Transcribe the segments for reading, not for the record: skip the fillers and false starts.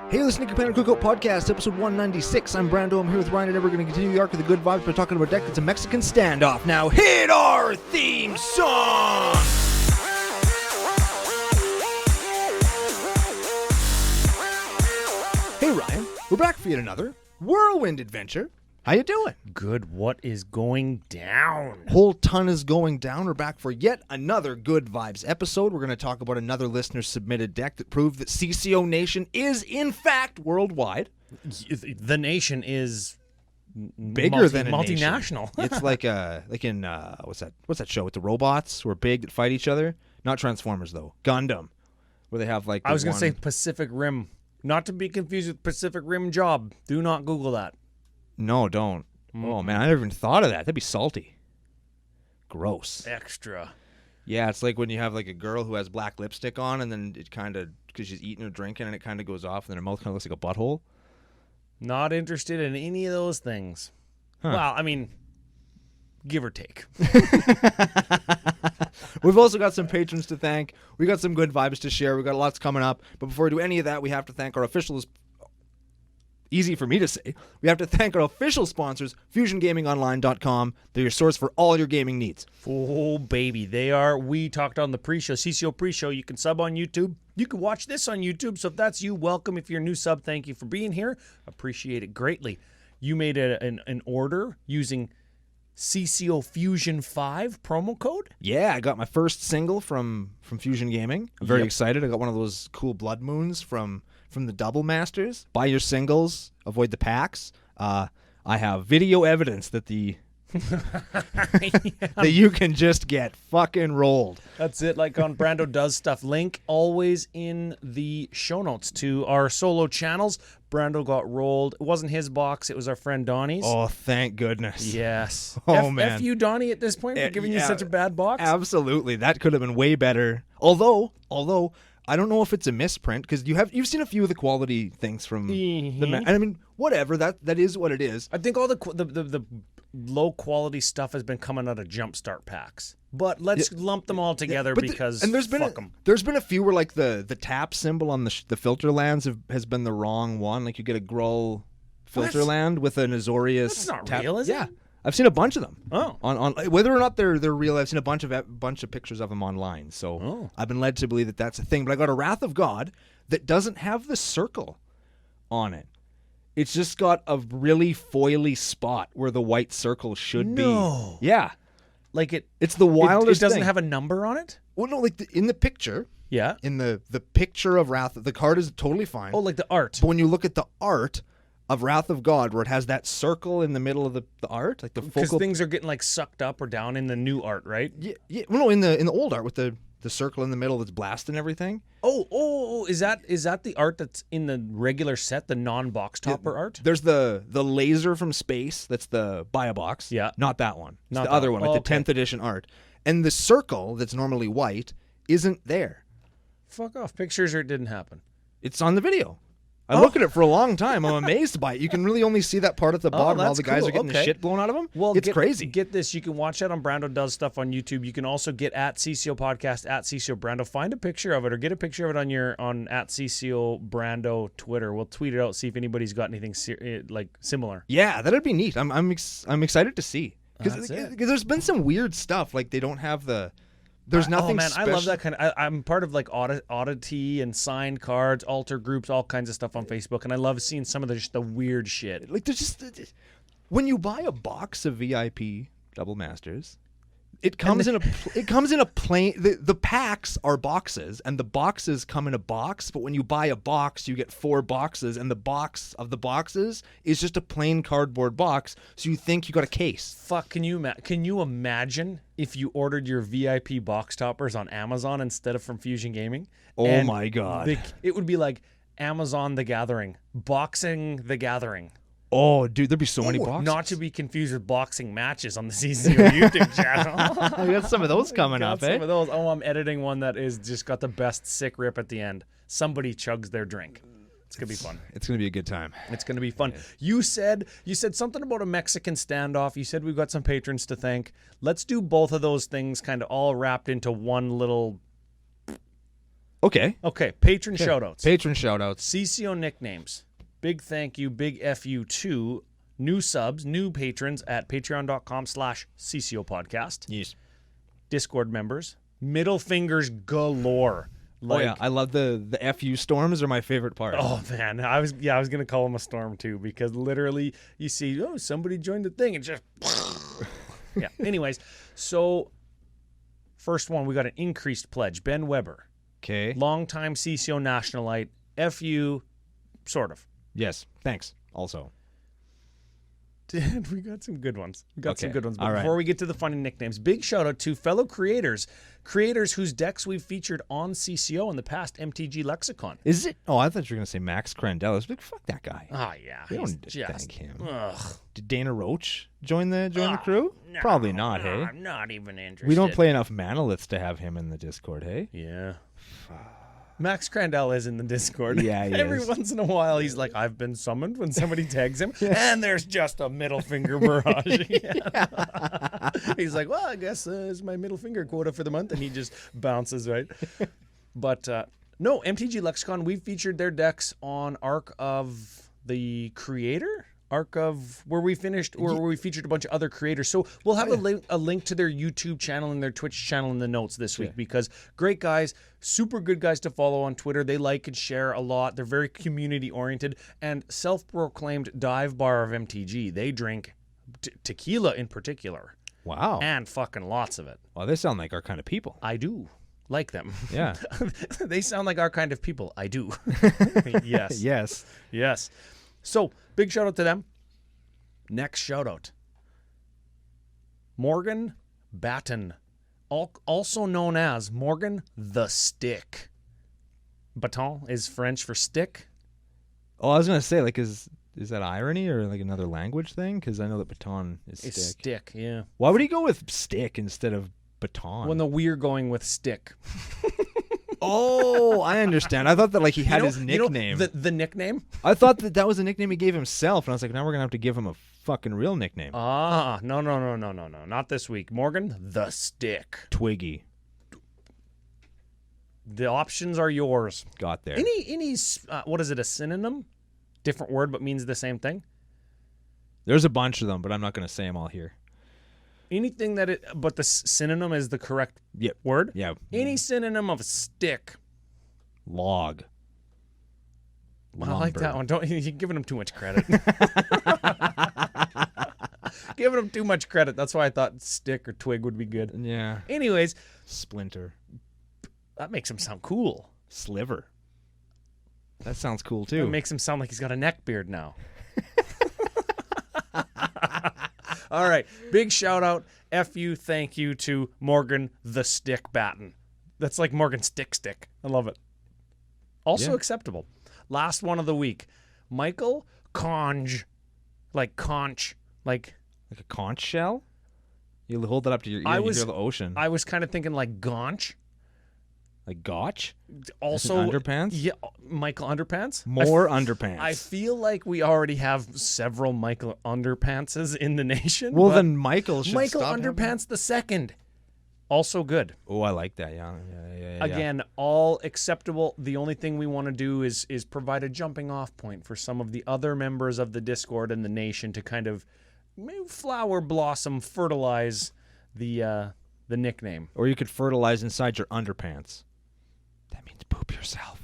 Hey, listening to Commander Cookout Podcast, episode 196. I'm Brando. I'm here with Ryan, and we're going to continue the arc of the good vibes by talking about a deck that's a Mexican standoff. Now, hit our theme song! Hey, Ryan. We're back for yet another whirlwind adventure. How you doing? Good. What is going down? Whole ton is going down. We're back for yet another Good Vibes episode. We're going to talk about another listener-submitted deck that proved that CCO Nation is, in fact, worldwide. The nation is Bigger than a multinational. Nation. It's like in what's that show with the robots who are big that fight each other? Not Transformers though. Gundam, where they have like. I was going to say Pacific Rim, not to be confused with Pacific Rim Job. Do not Google that. No, don't. Oh man, I never even thought of that. That'd be salty. Gross. Extra. Yeah, it's like when you have like a girl who has black lipstick on, and then it kind of because she's eating or drinking, and it kind of goes off, and then her mouth kind of looks like a butthole. Not interested in any of those things. Huh. Well, I mean, give or take. We've also got some patrons to thank. We got some good vibes to share. We got lots coming up. But before we do any of that, we have to thank our official. Easy for me to say. We have to thank our official sponsors, FusionGamingOnline.com. They're your source for all your gaming needs. Oh, baby. They are. We talked on the pre-show, CCO pre-show. You can sub on YouTube. You can watch this on YouTube. So if that's you, welcome. If you're a new sub, thank you for being here. Appreciate it greatly. You made an order using CCO Fusion 5 promo code? Yeah, I got my first single from Fusion Gaming. I'm very excited. I got one of those cool Blood Moons from the Double Masters. Buy your singles, avoid the packs. I have video evidence that that you can just get fucking rolled. That's it, like on Brando Does Stuff. Link always in the show notes to our solo channels. Brando got rolled. It wasn't his box, it was our friend Donnie's. Oh, thank goodness. Yes. Oh, man. F you, Donnie, at this point for giving you such a bad box. Absolutely. That could have been way better. Although I don't know if it's a misprint because you've seen a few of the quality things from the and I mean whatever that is what it is. I think all the low quality stuff has been coming out of Jumpstart packs, but let's lump them all together because there's been a few where like the tap symbol on the filter lands has been the wrong one. Like you get a Gruul filter land with an Azorius. That's not tap. real, is it? Yeah. I've seen a bunch of them. Oh. On whether or not they're real, I've seen a bunch of pictures of them online. So I've been led to believe that that's a thing. But I got a Wrath of God that doesn't have the circle on it. It's just got a really foily spot where the white circle should be. Yeah. Like it's the wildest It doesn't thing. have a number on it? Well, no, like in the picture. Yeah. In the picture of Wrath, the card is totally fine. Oh, like the art. But when you look at the art of Wrath of God, where it has that circle in the middle of the art, like the focal. Because things are getting like sucked up or down in the new art, right? Yeah. Well, no, in the old art with the circle in the middle that's blasting everything. Oh, is that the art that's in the regular set, the non-box topper art? There's the laser from space. That's the buy a box. Yeah. Not that one. It's Not the that other one. one, like the 10th edition art. And the circle that's normally white isn't there. Fuck off. Pictures or it didn't happen? It's on the video. I look at it for a long time. I'm amazed by it. You can really only see that part at the bottom while the guys are getting the shit blown out of them. Well, it's crazy. Get this. You can watch that on Brando Does Stuff on YouTube. You can also get at CCO Podcast, at CCO Brando. Find a picture of it or get a picture of it on at CCO Brando Twitter. We'll tweet it out, see if anybody's got anything similar. Yeah, that'd be neat. I'm excited to see. Because there's been some weird stuff. Like they don't have the... There's nothing special. I love that kind of... I'm part of like Oddity and signed cards, alter groups, all kinds of stuff on Facebook, and I love seeing some of the weird shit. Like there's just... When you buy a box of VIP Double Masters, it comes in a plain... The packs are boxes, and the boxes come in a box, but when you buy a box, you get 4 boxes, and the box of the boxes is just a plain cardboard box, so you think you got a case. Fuck, can you imagine if you ordered your VIP box toppers on Amazon instead of from Fusion Gaming? Oh my God. It would be like Amazon The Gathering, Boxing The Gathering. Oh, dude, there'd be so many boxes. Not to be confused with boxing matches on the CCO YouTube channel. We got some of those coming up, Some of those. Oh, I'm editing one that is just got the best sick rip at the end. Somebody chugs their drink. It's going to be fun. It's going to be a good time. It's going to be fun. You said something about a Mexican standoff. You said we've got some patrons to thank. Let's do both of those things kind of all wrapped into one little Okay. Okay, patron shoutouts. Patron shoutouts. CCO nicknames. Big thank you, big FU to new subs, new patrons at patreon.com/CCO podcast. Yes. Discord members. Middle fingers galore. Oh yeah, I love the FU storms are my favorite part. Oh man, I was gonna call him a storm too, because literally you see, oh, somebody joined the thing and just yeah. Anyways, so first one, we got an increased pledge. Ben Weber, Okay. longtime CCO nationalite, FU, sort of. Yes. Thanks. Also. Dude, we got some good ones. We got some Okay. good ones. But All right. before we get to the funny nicknames, big shout out to fellow creators whose decks we've featured on CCO in the past MTG Lexicon. Is it? Oh, I thought you were gonna say Max Crandell. I was like, fuck that guy. Ah, yeah. We he's don't need to just- thank him. Ugh. Did Dana Roach join the crew? No, Probably not. no, Hey. I'm not even interested. We don't play enough Manoliths to have him in the Discord. Hey. Yeah. Max Crandell is in the Discord. Yeah, he Every is. once in a while, he's like, I've been summoned when somebody tags him. And there's just a middle finger barrage. He's like, well, I guess it's my middle finger quota for the month. And he just bounces, right? But no, MTG Lexicon, we've featured their decks on Arc of the Creator. Arc of where we finished, or where we featured a bunch of other creators. So we'll have a link to their YouTube channel and their Twitch channel in the notes this week, because great guys, super good guys to follow on Twitter. They like and share a lot. They're very community oriented and self-proclaimed dive bar of MTG. They drink tequila in particular, Wow. and fucking lots of it. Well, they sound like our kind of people. I do like them. Yeah. They sound like our kind of people. I do. Yes. Yes. Yes. So, big shout out to them. Next shout out. Morgan Batten, also known as Morgan the Stick. Baton is French for stick. Oh, I was gonna say, like, is that irony or like another language thing? Because I know that baton is It's stick. stick, yeah. Why would he go with stick instead of baton? When the we're going with stick. Oh, I understand. I thought that like he had You know- his you know nickname. the nickname? I thought that was a nickname he gave himself, and I was like, now we're gonna have to give him a fucking real nickname. Ah, no. Not this week. Morgan the Stick. Twiggy The options are yours. got there. Any what is it, a synonym? Different word but means the same thing? There's a bunch of them, but I'm not gonna say them all here. Anything but the synonym is the correct Yep. word? Yeah. Any synonym of stick. Log. I like that Lumber. one. Don't you're giving him too much credit. Giving him too much credit. That's why I thought stick or twig would be good. Yeah. Anyways, Splinter. that makes him sound cool. Sliver. That sounds cool It too. makes him sound like he's got a neck beard now. All right. Big shout out. FU, thank you to Morgan the Stick Batten. That's like Morgan Stick. I love it. Also Yeah. acceptable. Last one of the week. Michael Conch. Like conch. Like Like a conch shell? You hold that up to your ear I and was- you hear the ocean. I was kind of thinking like gaunch. Like gotch? Also underpants? Yeah, Michael Underpants. More underpants. I feel like we already have several Michael Underpantses in the nation. well, but then Michael should Michael stop having- Underpants the second. Also good. Oh, I like that. Yeah. Again, all acceptable. The only thing we want to do is provide a jumping off point for some of the other members of the Discord and the nation to kind of maybe flower blossom, fertilize the nickname. Or you could fertilize inside your underpants. That means poop yourself.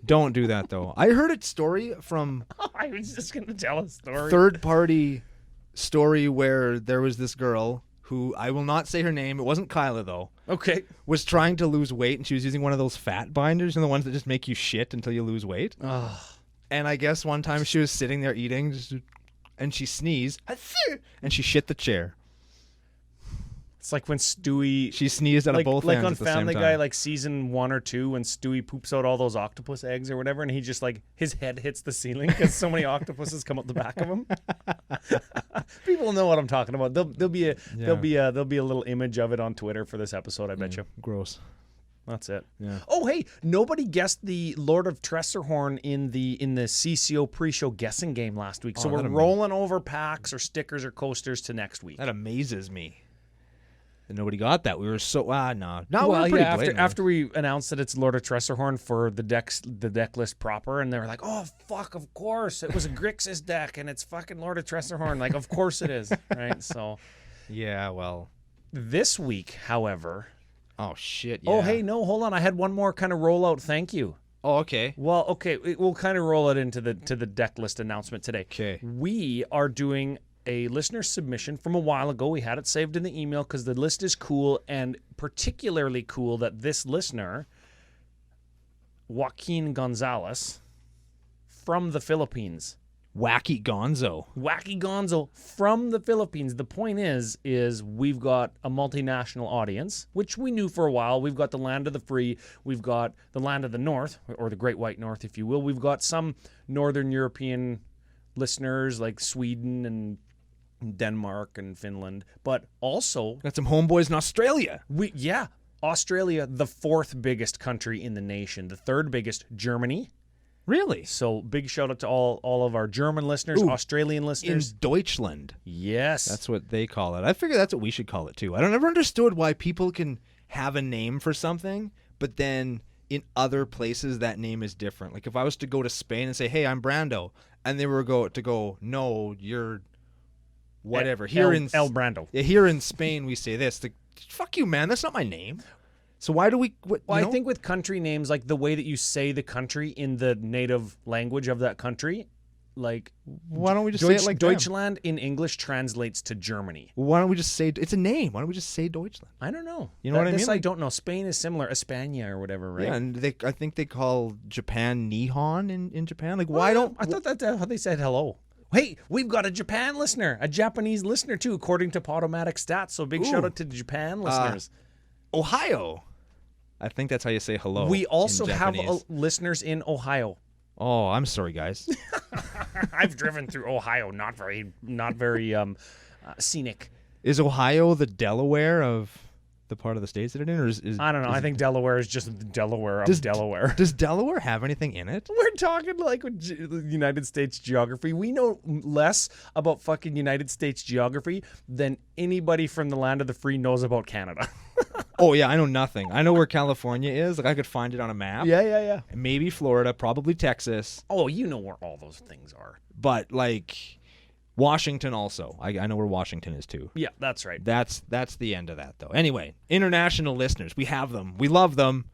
Don't do that though. I heard a story from I was just gonna tell a story. third-party story where there was this girl who, I will not say her name, it wasn't Kyla though, Okay. was trying to lose weight, and she was using one of those fat binders, and the ones that just make you shit until you lose weight. And I guess one time she was sitting there eating, and she sneezed, and she shit the chair. It's like when Stewie, She sneezed out of both like ends on at the same Family time. Guy, like season 1 or 2, when Stewie poops out all those octopus eggs or whatever, and he just like his head hits the ceiling because so many octopuses come up the back of him. People know what I'm talking about. There'll be a little image of it on Twitter for this episode. I bet you. Gross. That's it. Yeah. Oh, hey, nobody guessed the Lord of Tressorhorn in the CCO pre-show guessing game last week. So Oh, we're that rolling over packs or stickers or coasters to next week. That amazes me. And nobody got that. We were so no. No, we Well, were pretty yeah, blatant. after we announced that it's Lord of Tressorhorn for the deck list proper, and they were like, "Oh fuck, of course it was a Grixis deck, and it's fucking Lord of Tressorhorn." Like, of course it is, right? So Yeah, well. this week, however, Oh shit. Yeah. oh hey, no, hold on, I had one more kind of rollout. Thank you. Oh, okay. Well, okay, we'll kind of roll it into the deck list announcement today. Okay. We are doing a listener submission from a while ago. We had it saved in the email because the list is cool, and particularly cool that this listener, Joaquin Gonzalez, from the Philippines. Wacky Gonzo. Wacky Gonzo from the Philippines. The point is we've got a multinational audience, which we knew for a while. We've got the land of the free. We've got the land of the north, or the Great White North, if you will. We've got some Northern European listeners like Sweden and Denmark and Finland, but also Got some homeboys in Australia. Australia, the fourth biggest country in the nation. The third biggest, Germany. Really? So big shout out to all of our German listeners, Ooh, Australian In listeners. Deutschland. Yes. That's what they call it. I figure that's what we should call it too. I don't ever understood why people can have a name for something, but then in other places that name is different. Like if I was to go to Spain and say, "Hey, I'm Brando," and they were to go, "No, you're whatever." El Brando. Here in Spain we say this. Like, fuck you, man. That's not my name. So why do we? Well, I think with country names, like the way that you say the country in the native language of that country, like why don't we just say it like them? Deutschland in English translates to Germany. Why don't we just say it's a name? Why don't we just say Deutschland? I don't know. You know what I This mean? I don't know. Spain is similar, España or whatever, right? Yeah, and I think they call Japan Nihon in Japan. Like, why don't I thought that's how they said hello. Hey, we've got a Japan listener, a Japanese listener too, according to Podomatic Stats. So big shout out to the Japan listeners. Ohio? I think that's how you say hello. We also in have Japanese. listeners in Ohio. Oh, I'm sorry, guys. I've driven through Ohio, not very scenic. Is Ohio the Delaware of the part of the states that it in, or is I don't know. I think Delaware is just the Delaware of Delaware. Does Delaware have anything in it? We're talking like with United States geography. We know less about fucking United States geography than anybody from the land of the free knows about Canada. Oh yeah, I know nothing. I know where California is. Like I could find it on a map. Yeah. Maybe Florida, probably Texas, Oh, you know where all those things are. but like Washington also. I know where Washington is too. Yeah, that's right. That's the end of that though. Anyway, international listeners, we have them. We love them.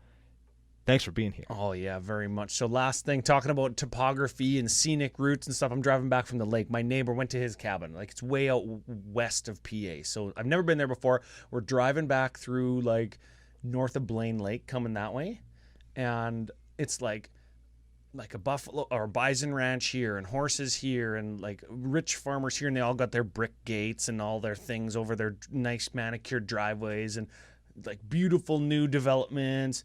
Thanks for being here. Oh, yeah, very much. So last thing, talking about topography and scenic routes and stuff, I'm driving back from the lake. My neighbor went to his cabin. Like, it's way out west of PA. So I've never been there before. We're driving back through, like, north of Blaine Lake, coming that way. And it's like a buffalo or bison ranch here and horses here and, like, rich farmers here. And they all got their brick gates and all their things over their nice manicured driveways and, like, beautiful new developments.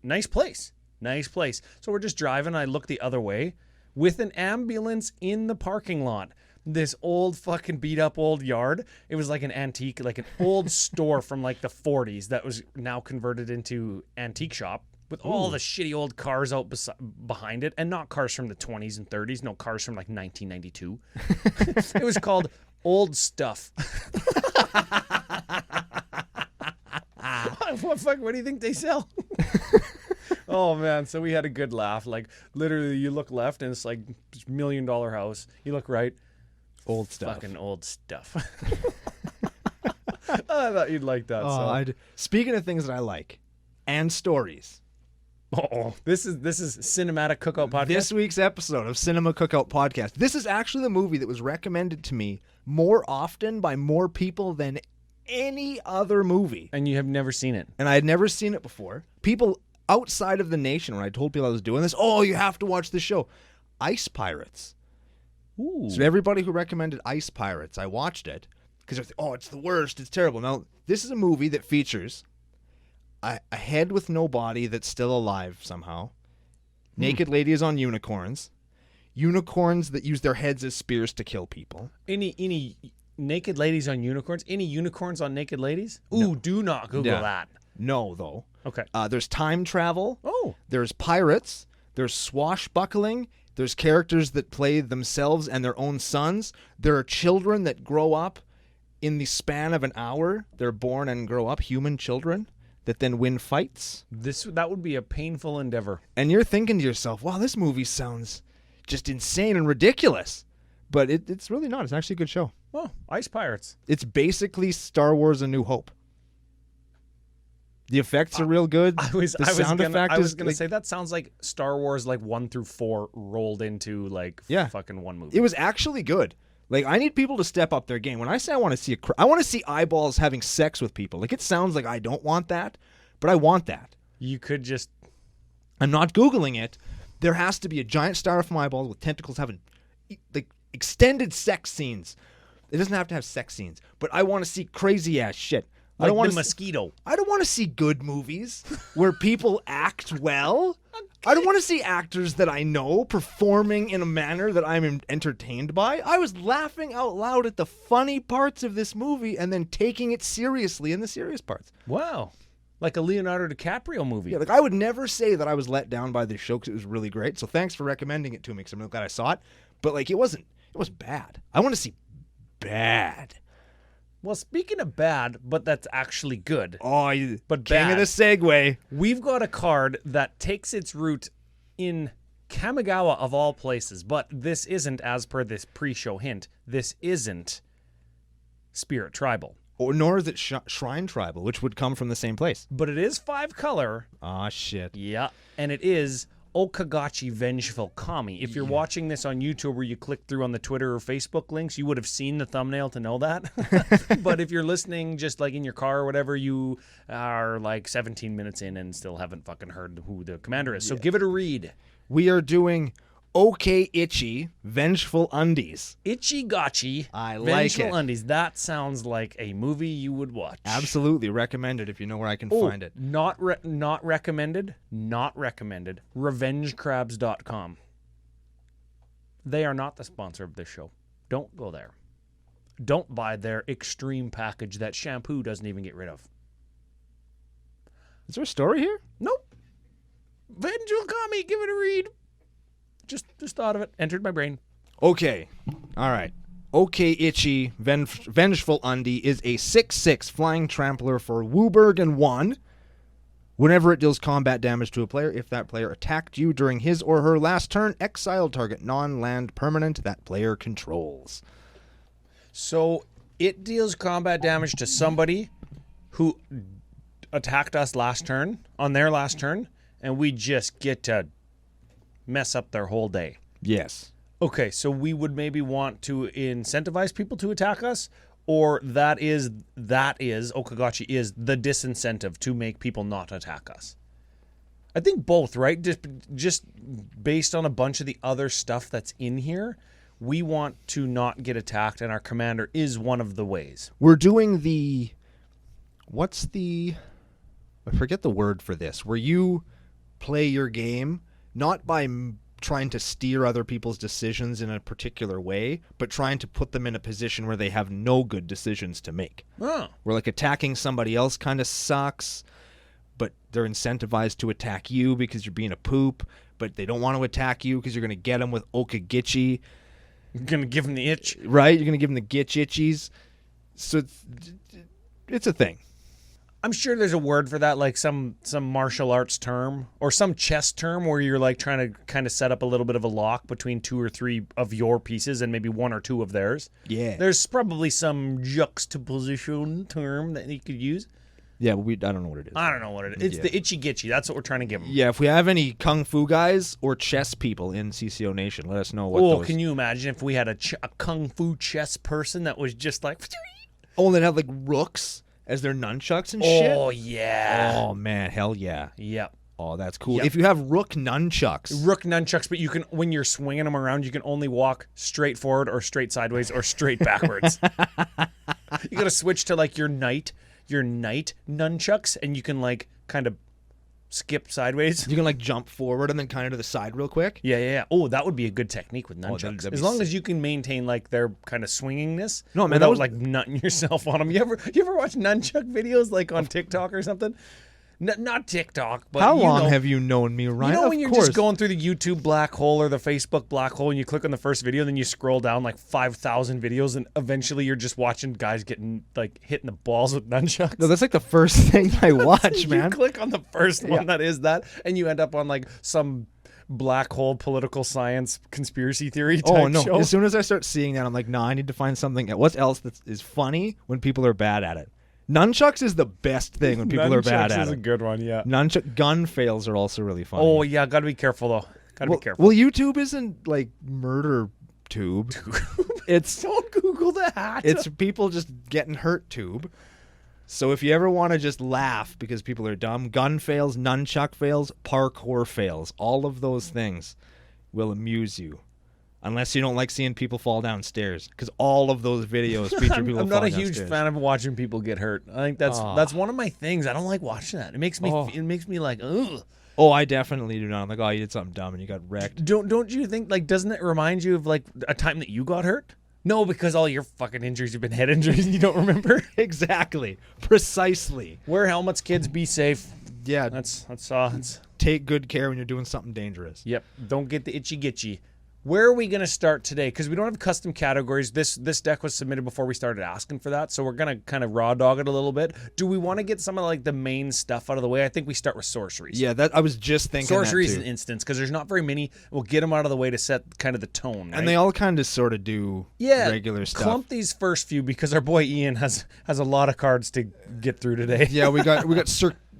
Nice place. So we're just driving. I look the other way with an ambulance in the parking lot. This old fucking beat up old yard. It was like an antique, like an old store from like the 40s that was now converted into antique shop with all the shitty old cars out behind it, and not cars from the 20s and 30s. No, cars from like 1992. It was called Old Stuff. What do you think they sell? Oh man, so we had a good laugh. Like literally you look left and it's like $1 million house. You look right, Old stuff. fucking old stuff. I thought you'd like that. Speaking of things that I like and stories, This is Cinematic Cookout Podcast. this week's episode of Cinema Cookout Podcast. This is actually the movie that was recommended to me more often by more people than any other movie. And you have never seen it. And I had never seen it before. People outside of the nation, when I told people I was doing this, oh, you have to watch this show. Ice Pirates. Ooh. So everybody who recommended Ice Pirates, I watched it because it's the worst, it's terrible. Now, this is a movie that features a head with no body that's still alive somehow, naked ladies on unicorns that use their heads as spears to kill people. Any naked ladies on unicorns? Any unicorns on naked ladies? Ooh, do not Google that. No, though. Okay. There's time travel. Oh. There's pirates. There's swashbuckling. There's characters that play themselves and their own sons. There are children that grow up in the span of an hour, they're born and grow up human children that then win fights. That would be a painful endeavor. And you're thinking to yourself, wow, this movie sounds just insane and ridiculous. But it's really not. It's actually a good show. Oh, Ice Pirates. It's basically Star Wars: A New Hope. The effects are real good. I was the sound effect I was is gonna say that sounds like Star Wars like 1 through 4 rolled into like fucking one movie. It was actually good. Like, I need people to step up their game. When I say I want to see I want to see eyeballs having sex with people. Like, it sounds like I don't want that, but I want that. You could just. I'm not Googling it. There has to be a giant styrofoam eyeball with tentacles having like extended sex scenes. It doesn't have to have sex scenes, but I want to see crazy ass shit. Like I don't want the to mosquito. I don't want to see good movies where people act well. I don't want to see actors that I know performing in a manner that I'm entertained by. I was laughing out loud at the funny parts of this movie and then taking it seriously in the serious parts. Wow. Like a Leonardo DiCaprio movie. Yeah, like I would never say that I was let down by this show because it was really great. So thanks for recommending it to me because I'm really glad I saw it. But like it wasn't bad. I want to see bad. Well, speaking of bad, but that's actually good. Oh, But king bad. of the segue. We've got a card that takes its root in Kamigawa of all places, but this isn't, as per this pre-show hint, this isn't Spirit Tribal. Or nor is it Shrine Tribal, which would come from the same place. But it is 5-color. Ah, shit. Yeah. And it is Okagachi Vengeful Kami. If you're watching this on YouTube where you click through on the Twitter or Facebook links, you would have seen the thumbnail to know that. But if you're listening just like in your car or whatever, you are like 17 minutes in and still haven't fucking heard who the commander is. So give it a read. We are doing OK Itchy Vengeful Undies. Ichigachi I like Vengeful it. Undies. That sounds like a movie you would watch. Absolutely recommend it if you know where I can find it. Not recommended. Not recommended. RevengeCrabs.com. They are not the sponsor of this show. Don't go there. Don't buy their extreme package that shampoo doesn't even get rid of. Is there a story here? Nope. Vengeful Kami, give it a read. Just thought of it. Entered my brain. Okay. All right. OK Itchy Vengeful Undie is a 6/6 flying trampler for Wooburg and 1. Whenever it deals combat damage to a player, if that player attacked you during his or her last turn, exile target non-land permanent that player controls. So it deals combat damage to somebody who attacked us on their last turn, and we just get to mess up their whole day. Yes. Okay, so we would maybe want to incentivize people to attack us, or that is Okagachi is the disincentive to make people not attack us. I think both, right? Just based on a bunch of the other stuff that's in here, we want to not get attacked, and our commander is one of the ways. We're doing I forget the word for this, where you play your game not by trying to steer other people's decisions in a particular way, but trying to put them in a position where they have no good decisions to make. Oh. Where like attacking somebody else kind of sucks, but they're incentivized to attack you because you're being a poop, but they don't want to attack you because you're going to get them with Okagichi. You're going to give them the itch. Right? You're going to give them the gitch itchies. So it's a thing. I'm sure there's a word for that, like some martial arts term or some chess term where you're like trying to kind of set up a little bit of a lock between 2 or 3 of your pieces and maybe 1 or 2 of theirs. Yeah. There's probably some juxtaposition term that you could use. Yeah, but I don't know what it is. I don't know what it is. It's the itchy gitchy. That's what we're trying to give them. Yeah, if we have any kung fu guys or chess people in CCO Nation, let us know what those... can you imagine if we had a kung fu chess person that was just like... Oh, and they have like rooks as their nunchucks and shit? Oh, yeah. Oh, man, hell yeah. Yep. Oh, that's cool. Yep. If you have rook nunchucks... Rook nunchucks, but you can, when you're swinging them around, you can only walk straight forward or straight sideways or straight backwards. You got to switch to like your knight nunchucks, and you can like kind of skip sideways. You can like jump forward and then kind of to the side real quick. Yeah. Oh, that would be a good technique with nunchucks. that'd be As long sick. as you can maintain like their kind of swingingness. No, man, without that was like nutting yourself on them. You ever watch nunchuck videos like on TikTok or something? Not TikTok, but How you long know, have you known me, Ryan? you know Of when you're course. just going through the YouTube black hole or the Facebook black hole and you click on the first video and then you scroll down like 5,000 videos and eventually you're just watching guys getting like hitting the balls with nunchucks. No, that's like the first thing I watch, man. You click on the first one that is that and you end up on like some black hole political science conspiracy theory type Oh no! show. As soon as I start seeing that, I'm like, nah, I need to find something. What else that is funny when people are bad at it? Nunchucks is the best thing when people are bad Nunchucks at is a it. good one, yeah. Nunchuck gun fails are also really funny. Oh yeah, gotta be careful though. Gotta well, be careful. well, YouTube isn't like murder tube. It's Don't Google that. it's people just getting hurt tube. So if you ever want to just laugh because people are dumb, gun fails, nunchuck fails, parkour fails. All of those things will amuse you. Unless you don't like seeing people fall downstairs, because all of those videos feature people I'm not a falling huge downstairs. fan of watching people get hurt. I think that's one of my things. I don't like watching that. It makes me like ugh. Oh, I definitely do not. I'm like, oh, you did something dumb and you got wrecked. Don't you think like doesn't it remind you of like a time that you got hurt? No, because all your fucking injuries have been head injuries and you don't remember. Exactly. Precisely. Wear helmets, kids. Be safe. Yeah. That's Take good care when you're doing something dangerous. Yep. Don't get the itchy gitchy. Where are we going to start today? Because we don't have custom categories. This deck was submitted before we started asking for that, so we're going to kind of raw dog it a little bit. Do we want to get some of like the main stuff out of the way? I think we start with sorceries. Yeah, that I was just thinking. Sorceries that an too. instance because there's not very many. We'll get them out of the way to set kind of the tone. Right? And they all kind of sort of do regular stuff. Clump these first few because our boy Ian has a lot of cards to get through today. Yeah, we got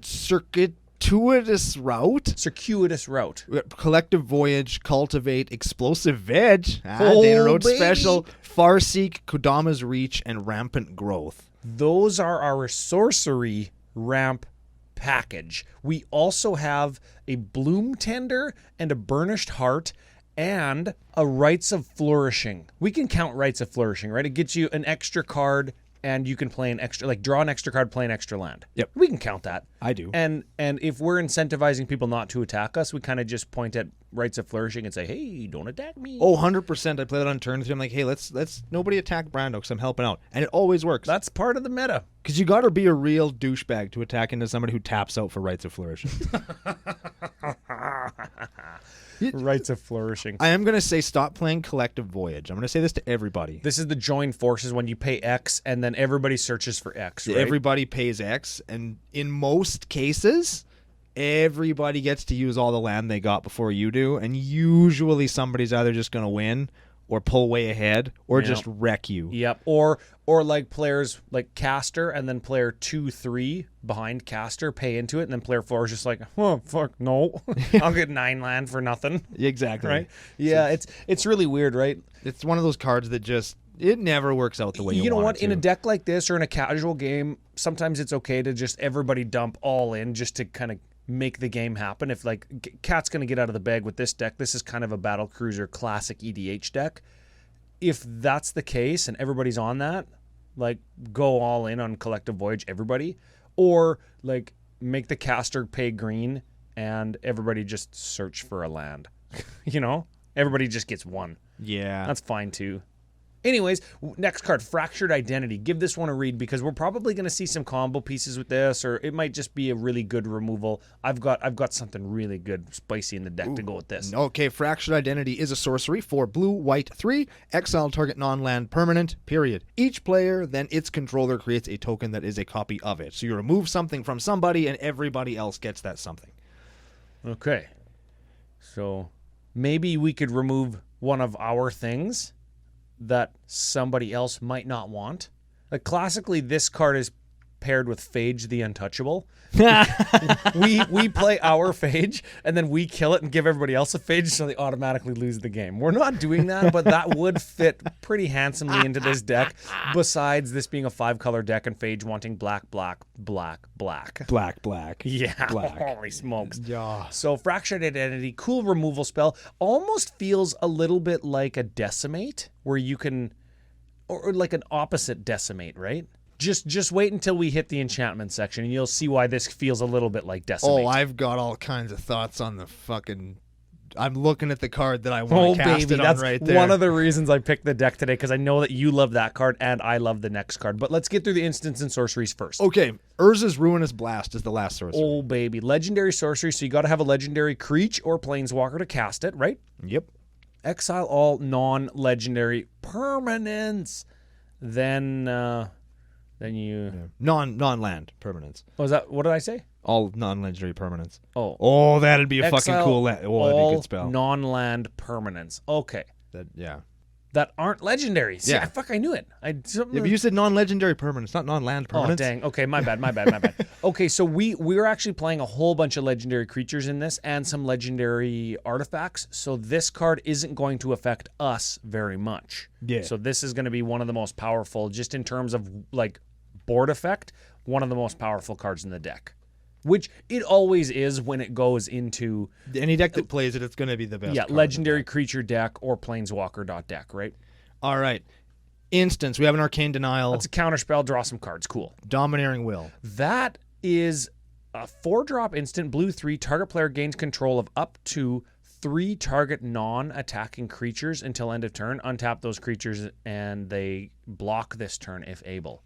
circuitous route. Circuitous route. We got collective voyage, cultivate, explosive veg. Oh, Dana Road baby. special, Farseek, Kodama's reach, and rampant growth. Those are our sorcery ramp package. We also have a bloom tender and a burnished heart and a rites of flourishing. We can count rites of flourishing, right? It gets you an extra card and you can play an extra, like draw an extra card, play an extra land. Yep. We can count that. I do. And if we're incentivizing people not to attack us, we kind of just point at rites of flourishing and say, hey, don't attack me. Oh, 100%. I play that on turn 3. I'm like, hey, let's nobody attack Brando because I'm helping out. And it always works. That's part of the meta. Because you got to be a real douchebag to attack into somebody who taps out for rights of flourishing. Rites of flourishing. I am going to say stop playing Collective Voyage. I'm going to say this to everybody. This is the join forces when you pay X and then everybody searches for X, right? Everybody pays X, and in most cases, everybody gets to use all the land they got before you do, and usually somebody's either just going to win or pull way ahead or Yeah. just wreck you. Yep. Or like players like Caster and then player 2-3 behind Caster pay into it and then player 4 is just like, oh fuck no. I'll get 9 land for nothing. Exactly. Right? Yeah, it's really weird, right? It's one of those cards that just it never works out the way you know want what? it to. In a deck like this or in a casual game, sometimes it's okay to just everybody dump all in just to kind of make the game happen. If like Cat's going to get out of the bag with this deck, this is kind of a Battle Cruiser classic EDH deck. If that's the case and everybody's on that, like go all in on Collective Voyage, everybody, or like make the caster pay green and everybody just search for a land. You know, everybody just gets one. Yeah. That's fine too. Anyways, next card, Fractured Identity. Give this one a read because we're probably going to see some combo pieces with this, or it might just be a really good removal. I've got something really good, spicy in the deck to go with this. Okay, Fractured Identity is a sorcery for blue, white, 3. Exile target non-land permanent, period. Each player, then its controller creates a token that is a copy of it. So you remove something from somebody and everybody else gets that something. Okay. So maybe we could remove one of our things that somebody else might not want. Like classically, this card is paired with Phage the Untouchable. we play our Phage and then we kill it and give everybody else a Phage so they automatically lose the game. We're not doing that, but that would fit pretty handsomely into this deck. Besides this being a 5-color deck and Phage wanting black, black, black, black. Black. Yeah. Black. Holy smokes. Yeah. So Fractured Identity, cool removal spell. Almost feels a little bit like a Decimate where you can, or like an opposite Decimate, right? Just wait until we hit the enchantment section and you'll see why this feels a little bit like Decimate. Oh, I've got all kinds of thoughts on the fucking I'm looking at the card that I want to cast it on that's right there. one of the reasons I picked the deck today, because I know that you love that card and I love the next card. But let's get through the instants and sorceries first. Okay, Urza's Ruinous Blast is the last sorcery. Oh, baby. Legendary sorcery, so you got to have a legendary creature or planeswalker to cast it, right? Yep. Exile all non-legendary permanents. Then you... Yeah. Non-land permanents. Was that... What did I say? All non-legendary permanents. Oh. That'd be a fucking Exile cool. That'd be a all good spell. non-land permanents. Okay. Yeah. That aren't legendary. See, Yeah. I knew it. Yeah, but you said non-legendary permanents, not non-land permanents. Oh, dang. Okay, my bad. Okay, so we're actually playing a whole bunch of legendary creatures in this and some legendary artifacts. So this card isn't going to affect us very much. Yeah. So this is going to be one of the most powerful, just in terms of like board effect, one of the most powerful cards in the deck. Which it always is when it goes into... Any deck that plays it, it's going to be the best. Yeah, card legendary creature deck or planeswalker deck, right? All right. Instance, we have an Arcane Denial. That's a counterspell, draw some cards. Cool. Domineering Will. That is a 4-drop instant, blue 3. Target player gains control of up to 3 target non-attacking creatures until end of turn. Untap those creatures and they block this turn if able.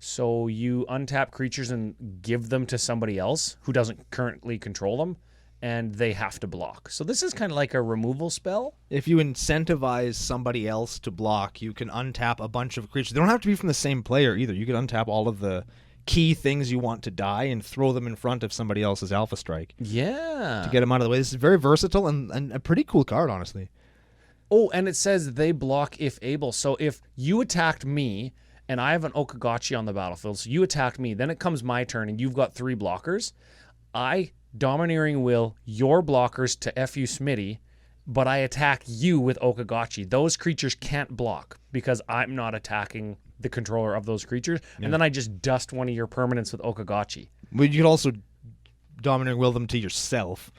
So you untap creatures and give them to somebody else who doesn't currently control them, and they have to block. So this is kind of like a removal spell. If you incentivize somebody else to block, you can untap a bunch of creatures. They don't have to be from the same player either. You can untap all of the key things you want to die and throw them in front of somebody else's Alpha Strike Yeah. to get them out of the way. This is very versatile and a pretty cool card, honestly. Oh, and it says they block if able. So if you attacked me and I have an Okagachi on the battlefield, so you attacked me, then it comes my turn and you've got 3 blockers. I Domineering Will your blockers to F you Smitty, but I attack you with Okagachi. Those creatures can't block because I'm not attacking the controller of those creatures. Yeah. And then I just dust one of your permanents with Okagachi. But you could also Domineering Will them to yourself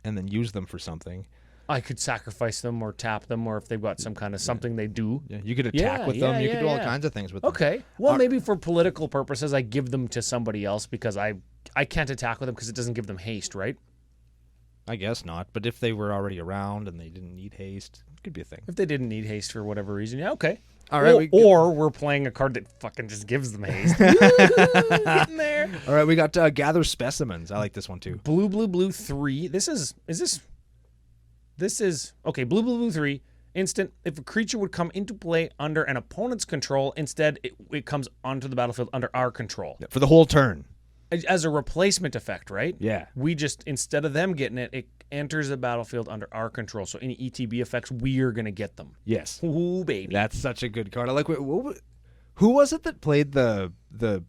and then use them for something. I could sacrifice them or tap them, or if they've got some kind of something they do. Yeah, you could attack with them. You could do all kinds of things with them. Okay. Well, maybe for political purposes, I give them to somebody else because I can't attack with them because it doesn't give them haste, right? I guess not. But if they were already around and they didn't need haste, it could be a thing. If they didn't need haste for whatever reason, yeah, okay. All right. Or we're playing a card that fucking just gives them haste. Getting there. All right, we got Gather Specimens. I like this one too. Blue 3. This is okay. Blue 3. Instant. If a creature would come into play under an opponent's control, instead it comes onto the battlefield under our control. Yeah, for the whole turn. As a replacement effect, right? Yeah. We just, instead of them getting it, it enters the battlefield under our control. So any ETB effects, we're going to get them. Yes. Ooh, baby. That's such a good card. I like who was it that played the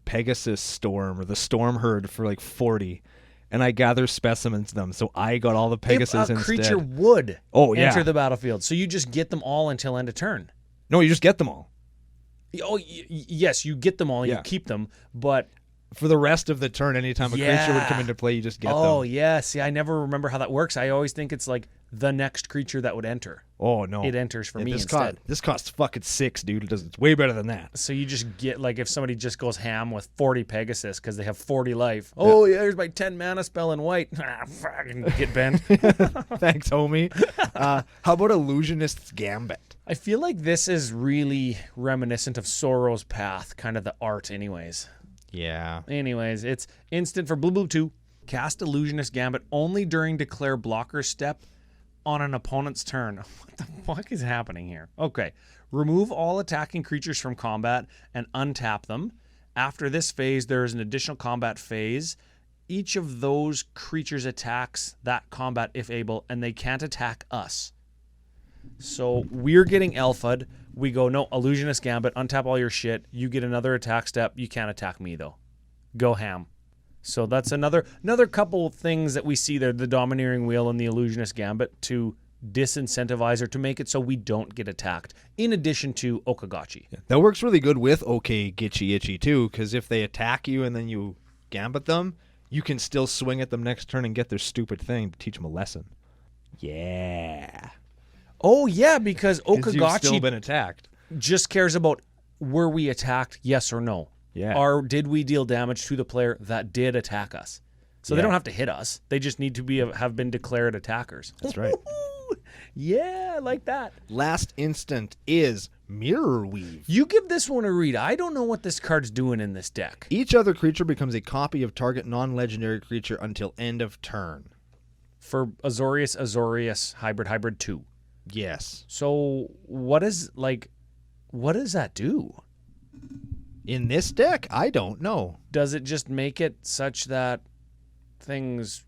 Pegasus Storm or the Storm Herd for like 40? And I gather specimens them, so I got all the Pegasus if a instead. creature would enter the battlefield. So you just get them all until end of turn. No, you just get them all. Oh, yes, you get them all. You keep them, but... For the rest of the turn, anytime a creature would come into play, you just get them. Oh, yeah. See, I never remember how that works. I always think it's like the next creature that would enter. Oh, no. It enters for me instead. This costs fucking 6, dude. It's way better than that. So you just get, like, if somebody just goes ham with 40 Pegasus because they have 40 life. Oh, yeah, there's my 10 mana spell in white. Fucking get bent. Thanks, homie. How about Illusionist's Gambit? I feel like this is really reminiscent of Sorrow's Path, kind of the art anyways. Yeah. Anyways, it's instant for blue 2. Cast Illusionist Gambit only during declare blocker step on an opponent's turn. What the fuck is happening here? Okay. Remove all attacking creatures from combat and untap them. After this phase, there is an additional combat phase. Each of those creatures attacks that combat if able, and they can't attack us. So we're getting alpha'd. We go, no, Illusionist Gambit, untap all your shit. You get another attack step. You can't attack me, though. Go ham. So that's another couple things that we see there, the Domineering Wheel and the Illusionist Gambit, to disincentivize or to make it so we don't get attacked, in addition to Okagachi. Yeah. That works really good with OK Gitchy Itchy, too, because if they attack you and then you Gambit them, you can still swing at them next turn and get their stupid thing to teach them a lesson. Yeah. Oh, yeah, because You've still Okagachi been attacked. just cares about were we attacked, yes or no. Yeah. Or did we deal damage to the player that did attack us? So they don't have to hit us. They just need to have been declared attackers. That's right. Yeah, I like that. Last instant is Mirror Weave. You give this one a read. I don't know what this card's doing in this deck. Each other creature becomes a copy of target non-legendary creature until end of turn. For Azorius, Hybrid 2. Yes. So what does that do? In this deck, I don't know. Does it just make it such that things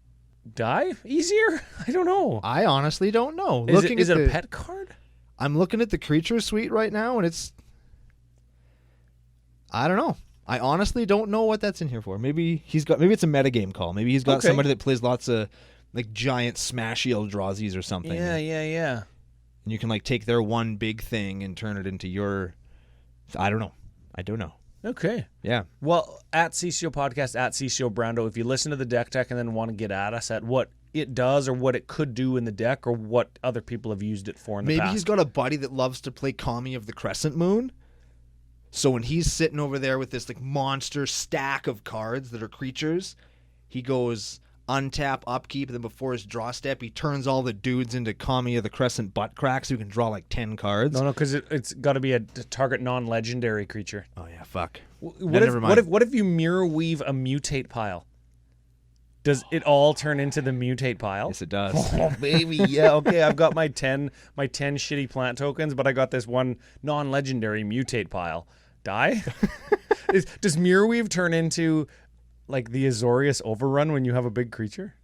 die easier? I don't know. I honestly don't know. Is it a pet card? I'm looking at the creature suite right now, and it's... I don't know. I honestly don't know what that's in here for. Maybe it's a metagame call. Maybe he's got somebody that plays lots of like giant Smashiel Drazies or something. Yeah. And you can like take their one big thing and turn it into your... I don't know. Okay. Yeah. Well, at CCO Podcast, at CCO Brando, if you listen to the deck tech and then want to get at us at what it does or what it could do in the deck or what other people have used it for in the past. Maybe he's got a buddy that loves to play Kami of the Crescent Moon. So when he's sitting over there with this like monster stack of cards that are creatures, he goes untap, upkeep, and then before his draw step, he turns all the dudes into Kami of the Crescent butt crack so he can draw like 10 cards. No, because it's got to be a target non-legendary creature. Oh yeah, fuck. Never mind. What if you mirror weave a mutate pile? Does it all turn into the mutate pile? Yes, it does. Oh baby, yeah. Okay, I've got my 10 shitty plant tokens, but I got this one non-legendary mutate pile. Die? Does mirror weave turn into like the Azorius Overrun when you have a big creature?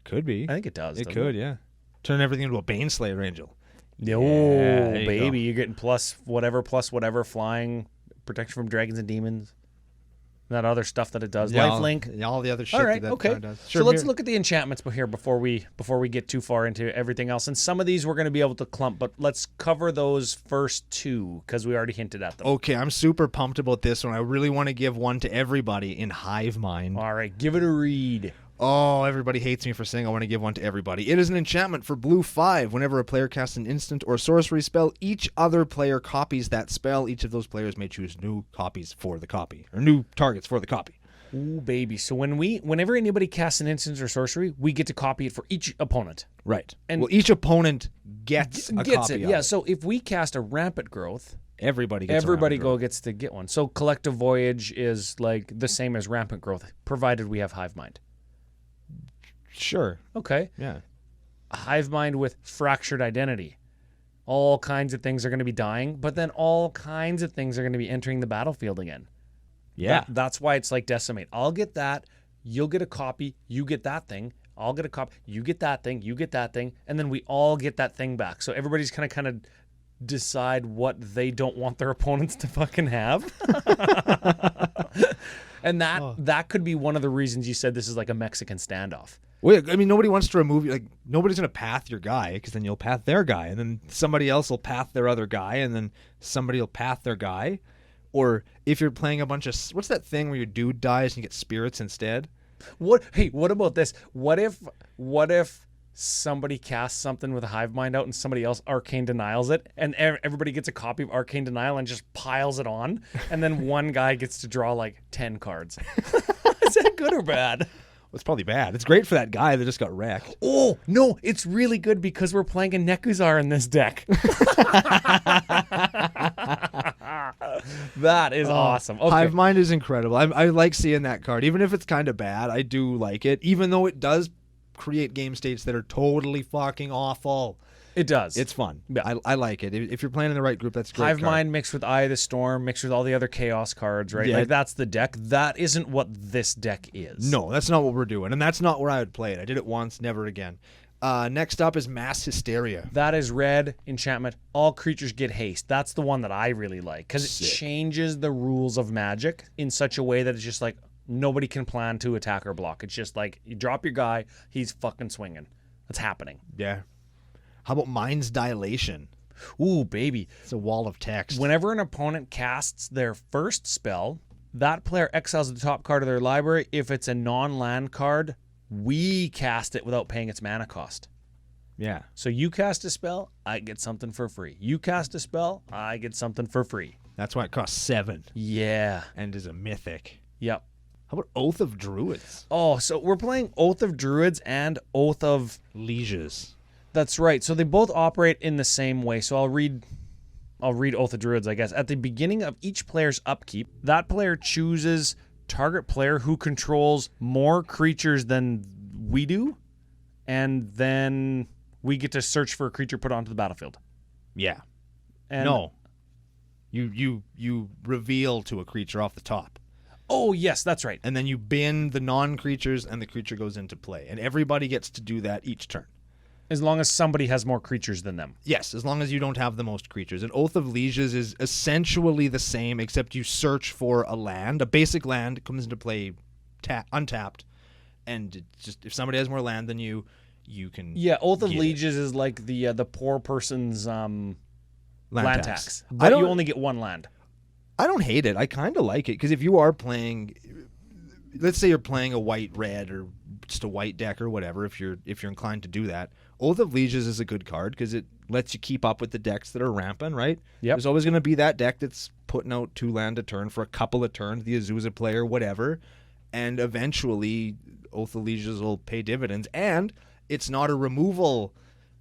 Could be. I think it does. It could, yeah. Turn everything into a Baneslayer Angel. No, Yeah, there you baby, go. you're getting plus whatever, flying, protection from dragons and demons. That other stuff that it does. Lifelink. All the other shit All right, that okay. card does. So let's look at the enchantments here before we get too far into everything else. And some of these we're going to be able to clump, but let's cover those first two because we already hinted at them. Okay, I'm super pumped about this one. I really want to give one to everybody in Hive Mind. All right, give it a read. Oh, everybody hates me for saying I want to give one to everybody. It is an enchantment for blue 5. Whenever a player casts an instant or sorcery spell, each other player copies that spell. Each of those players may choose new copies for the copy, or new targets for the copy. Ooh, baby. So whenever anybody casts an instant or sorcery, we get to copy it for each opponent. Right. And well, each opponent gets a copy it. of Yeah, it. so if we cast a Rampant Growth, Everybody gets gets to get one. So Collective Voyage is like the same as Rampant Growth, provided we have Hive Mind. Sure. Okay. Yeah. Hive Mind with Fractured Identity. All kinds of things are going to be dying, but then all kinds of things are going to be entering the battlefield again. Yeah. That's why it's like Decimate. I'll get that. You'll get a copy. You get that thing. I'll get a copy. You get that thing. You get that thing. And then we all get that thing back. So everybody's kind of decide what they don't want their opponents to fucking have. And that could be one of the reasons you said this is like a Mexican standoff. Well, I mean, nobody wants to remove you. Like, nobody's going to path your guy because then you'll path their guy, and then somebody else will path their other guy, and then somebody will path their guy. Or if you're playing a bunch of... What's that thing where your dude dies and you get spirits instead? What about this? What if somebody casts something with a Hive Mind out and somebody else Arcane Denials it, and everybody gets a copy of Arcane Denial and just piles it on, and then one guy gets to draw like 10 cards? Is that good or bad? Well, it's probably bad. It's great for that guy that just got wrecked. Oh, no, it's really good because we're playing a Nekuzar in this deck. That is awesome. Okay. Hive Mind is incredible. I like seeing that card. Even if it's kind of bad, I do like it. Even though it does create game states that are totally fucking awful. It does. It's fun. Yeah. I like it. If you're playing in the right group, that's a great Hive card. Mind mixed with Eye of the Storm, mixed with all the other Chaos cards, right? Yeah. Like that's the deck. That isn't what this deck is. No, that's not what we're doing. And that's not where I would play it. I did it once, never again. Next up is Mass Hysteria. That is red enchantment. All creatures get haste. That's the one that I really like because it Sick. changes the rules of Magic in such a way that it's just like nobody can plan to attack or block. It's just like you drop your guy, he's fucking swinging. That's happening. Yeah. How about Mind's Dilation? Ooh, baby. It's a wall of text. Whenever an opponent casts their first spell, that player exiles the top card of their library. If it's a non-land card, we cast it without paying its mana cost. Yeah. So you cast a spell, I get something for free. You cast a spell, I get something for free. That's why it costs 7 Yeah. and is a mythic. Yep. How about Oath of Druids? Oh, so we're playing Oath of Druids and Oath of Lieges. That's right. So they both operate in the same way. So I'll read Oath of Druids, I guess. At the beginning of each player's upkeep, that player chooses target player who controls more creatures than we do, and then we get to search for a creature put onto the battlefield. Yeah. And No. You reveal to a creature off the top. Oh, yes, that's right. And then you bin the non-creatures and the creature goes into play. And everybody gets to do that each turn. As long as somebody has more creatures than them. Yes, as long as you don't have the most creatures. And Oath of Lieges is essentially the same, except you search for a land. A basic land comes into play untapped. And it's just if somebody has more land than you can Yeah, Oath of get it. Lieges is like the poor person's land tax. I But don't- you only get one land. I don't hate it. I kind of like it because if you are playing, let's say you're playing a white-red or just a white deck or whatever, if you're inclined to do that, Oath of Lieges is a good card because it lets you keep up with the decks that are rampant, right? Yep. There's always going to be that deck that's putting out 2 land a turn for a couple of turns, the Azusa player, whatever, and eventually Oath of Lieges will pay dividends, and it's not a removal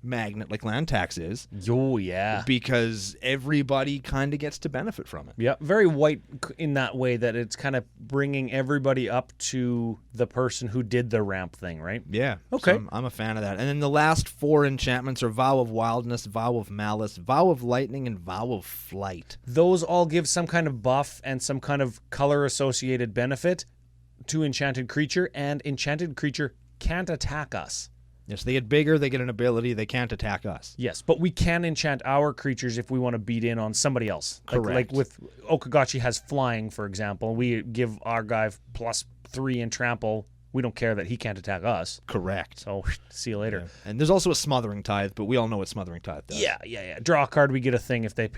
magnet like land tax is Oh, yeah. because everybody kind of gets to benefit from it. Yeah, very white in that way that it's kind of bringing everybody up to the person who did the ramp thing, right? Yeah. Okay. So I'm a fan of that. And then the last 4 enchantments are Vow of Wildness, Vow of Malice, Vow of Lightning, and Vow of Flight. Those all give some kind of buff and some kind of color-associated benefit to Enchanted Creature, and Enchanted Creature can't attack us. Yes, they get bigger, they get an ability, they can't attack us. Yes, but we can enchant our creatures if we want to beat in on somebody else. Like Correct. with Okagachi has flying, for example. We give our guy +3 in trample. We don't care that he can't attack us. Correct. So see you later. And there's also a Smothering Tithe, but we all know what Smothering Tithe does. Yeah. Draw a card, we get a thing if they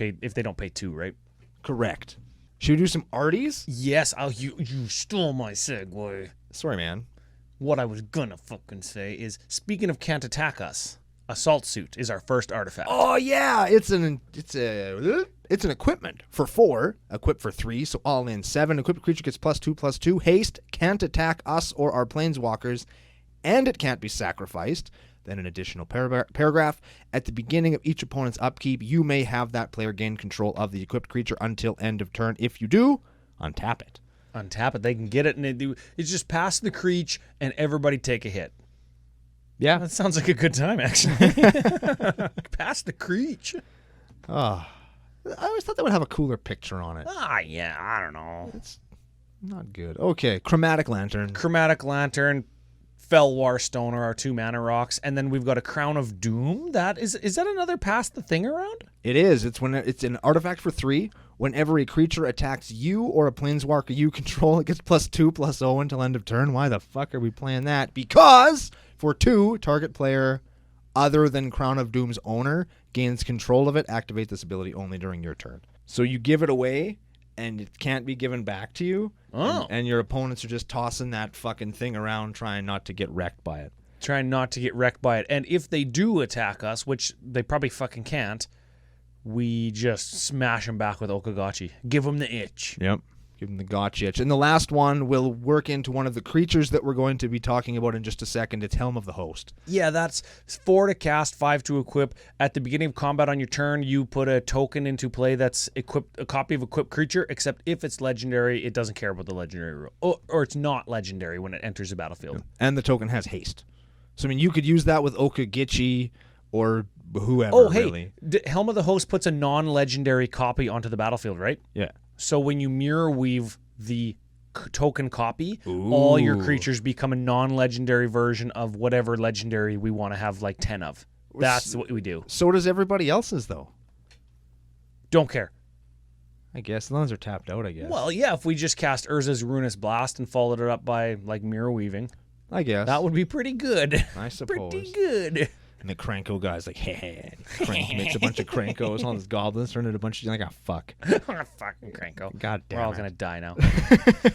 don't pay 2, right? Correct. Should we do some arties? Yes, you stole my segue. Sorry, man. What I was gonna fucking say is, speaking of can't attack us, Assault Suit is our first artifact. Oh yeah, it's an equipment for 4, equip for 3, so all in 7. Equipped creature gets +2/+2 haste, can't attack us or our planeswalkers, and it can't be sacrificed. Then an additional paragraph. At the beginning of each opponent's upkeep, you may have that player gain control of the equipped creature until end of turn. If you do, untap it. Untap it, they can get it, and it's just pass the creature and everybody take a hit. Yeah. That sounds like a good time, actually. Pass the creature. Oh, I always thought that would have a cooler picture on it. Yeah, I don't know. It's not good. Okay, Chromatic Lantern. Chromatic Lantern, Felwar Stone are our 2 mana rocks, and then we've got a Crown of Doom. That is that another pass the thing around? It is. It's an artifact for 3. Whenever a creature attacks you or a planeswalker you control, it gets +2/+0 until end of turn. Why the fuck are we playing that? Because for 2, target player other than Crown of Doom's owner gains control of it. Activate this ability only during your turn. So you give it away, and it can't be given back to you. Oh. And your opponents are just tossing that fucking thing around, trying not to get wrecked by it. Trying not to get wrecked by it. And if they do attack us, which they probably fucking can't, we just smash them back with Okagachi. Give them the itch. Yep. Give them the gotcha itch. And the last one will work into one of the creatures that we're going to be talking about in just a second. It's Helm of the Host. Yeah, that's 4 to cast, 5 to equip. At the beginning of combat on your turn, you put a token into play that's equipped, a copy of equipped creature, except if it's legendary, it doesn't care about the legendary rule. Or it's not legendary when it enters the battlefield. And the token has haste. So, I mean, you could use that with Okagichi or whoever, Oh, hey, really. Helm of the Host puts a non-legendary copy onto the battlefield, right? Yeah. So when you mirror weave the token copy, all your Ooh. creatures become a non-legendary version of whatever legendary we want to have like 10 of. That's what we do. So does everybody else's, though. Don't care. I guess. As long as they're tapped out, I guess. Well, yeah, if we just cast Urza's Ruinous Blast and followed it up by like mirror weaving, I guess. that would be pretty good. I suppose. Pretty good. And the Cranko guy's like, hey, makes a bunch of Crankos. All his goblins turn into a bunch of, like, fuck. Fucking Cranko. God damn We're all it. going to die now.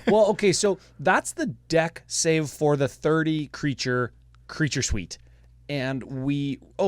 Well, okay, so that's the deck save for the 30 creature suite. And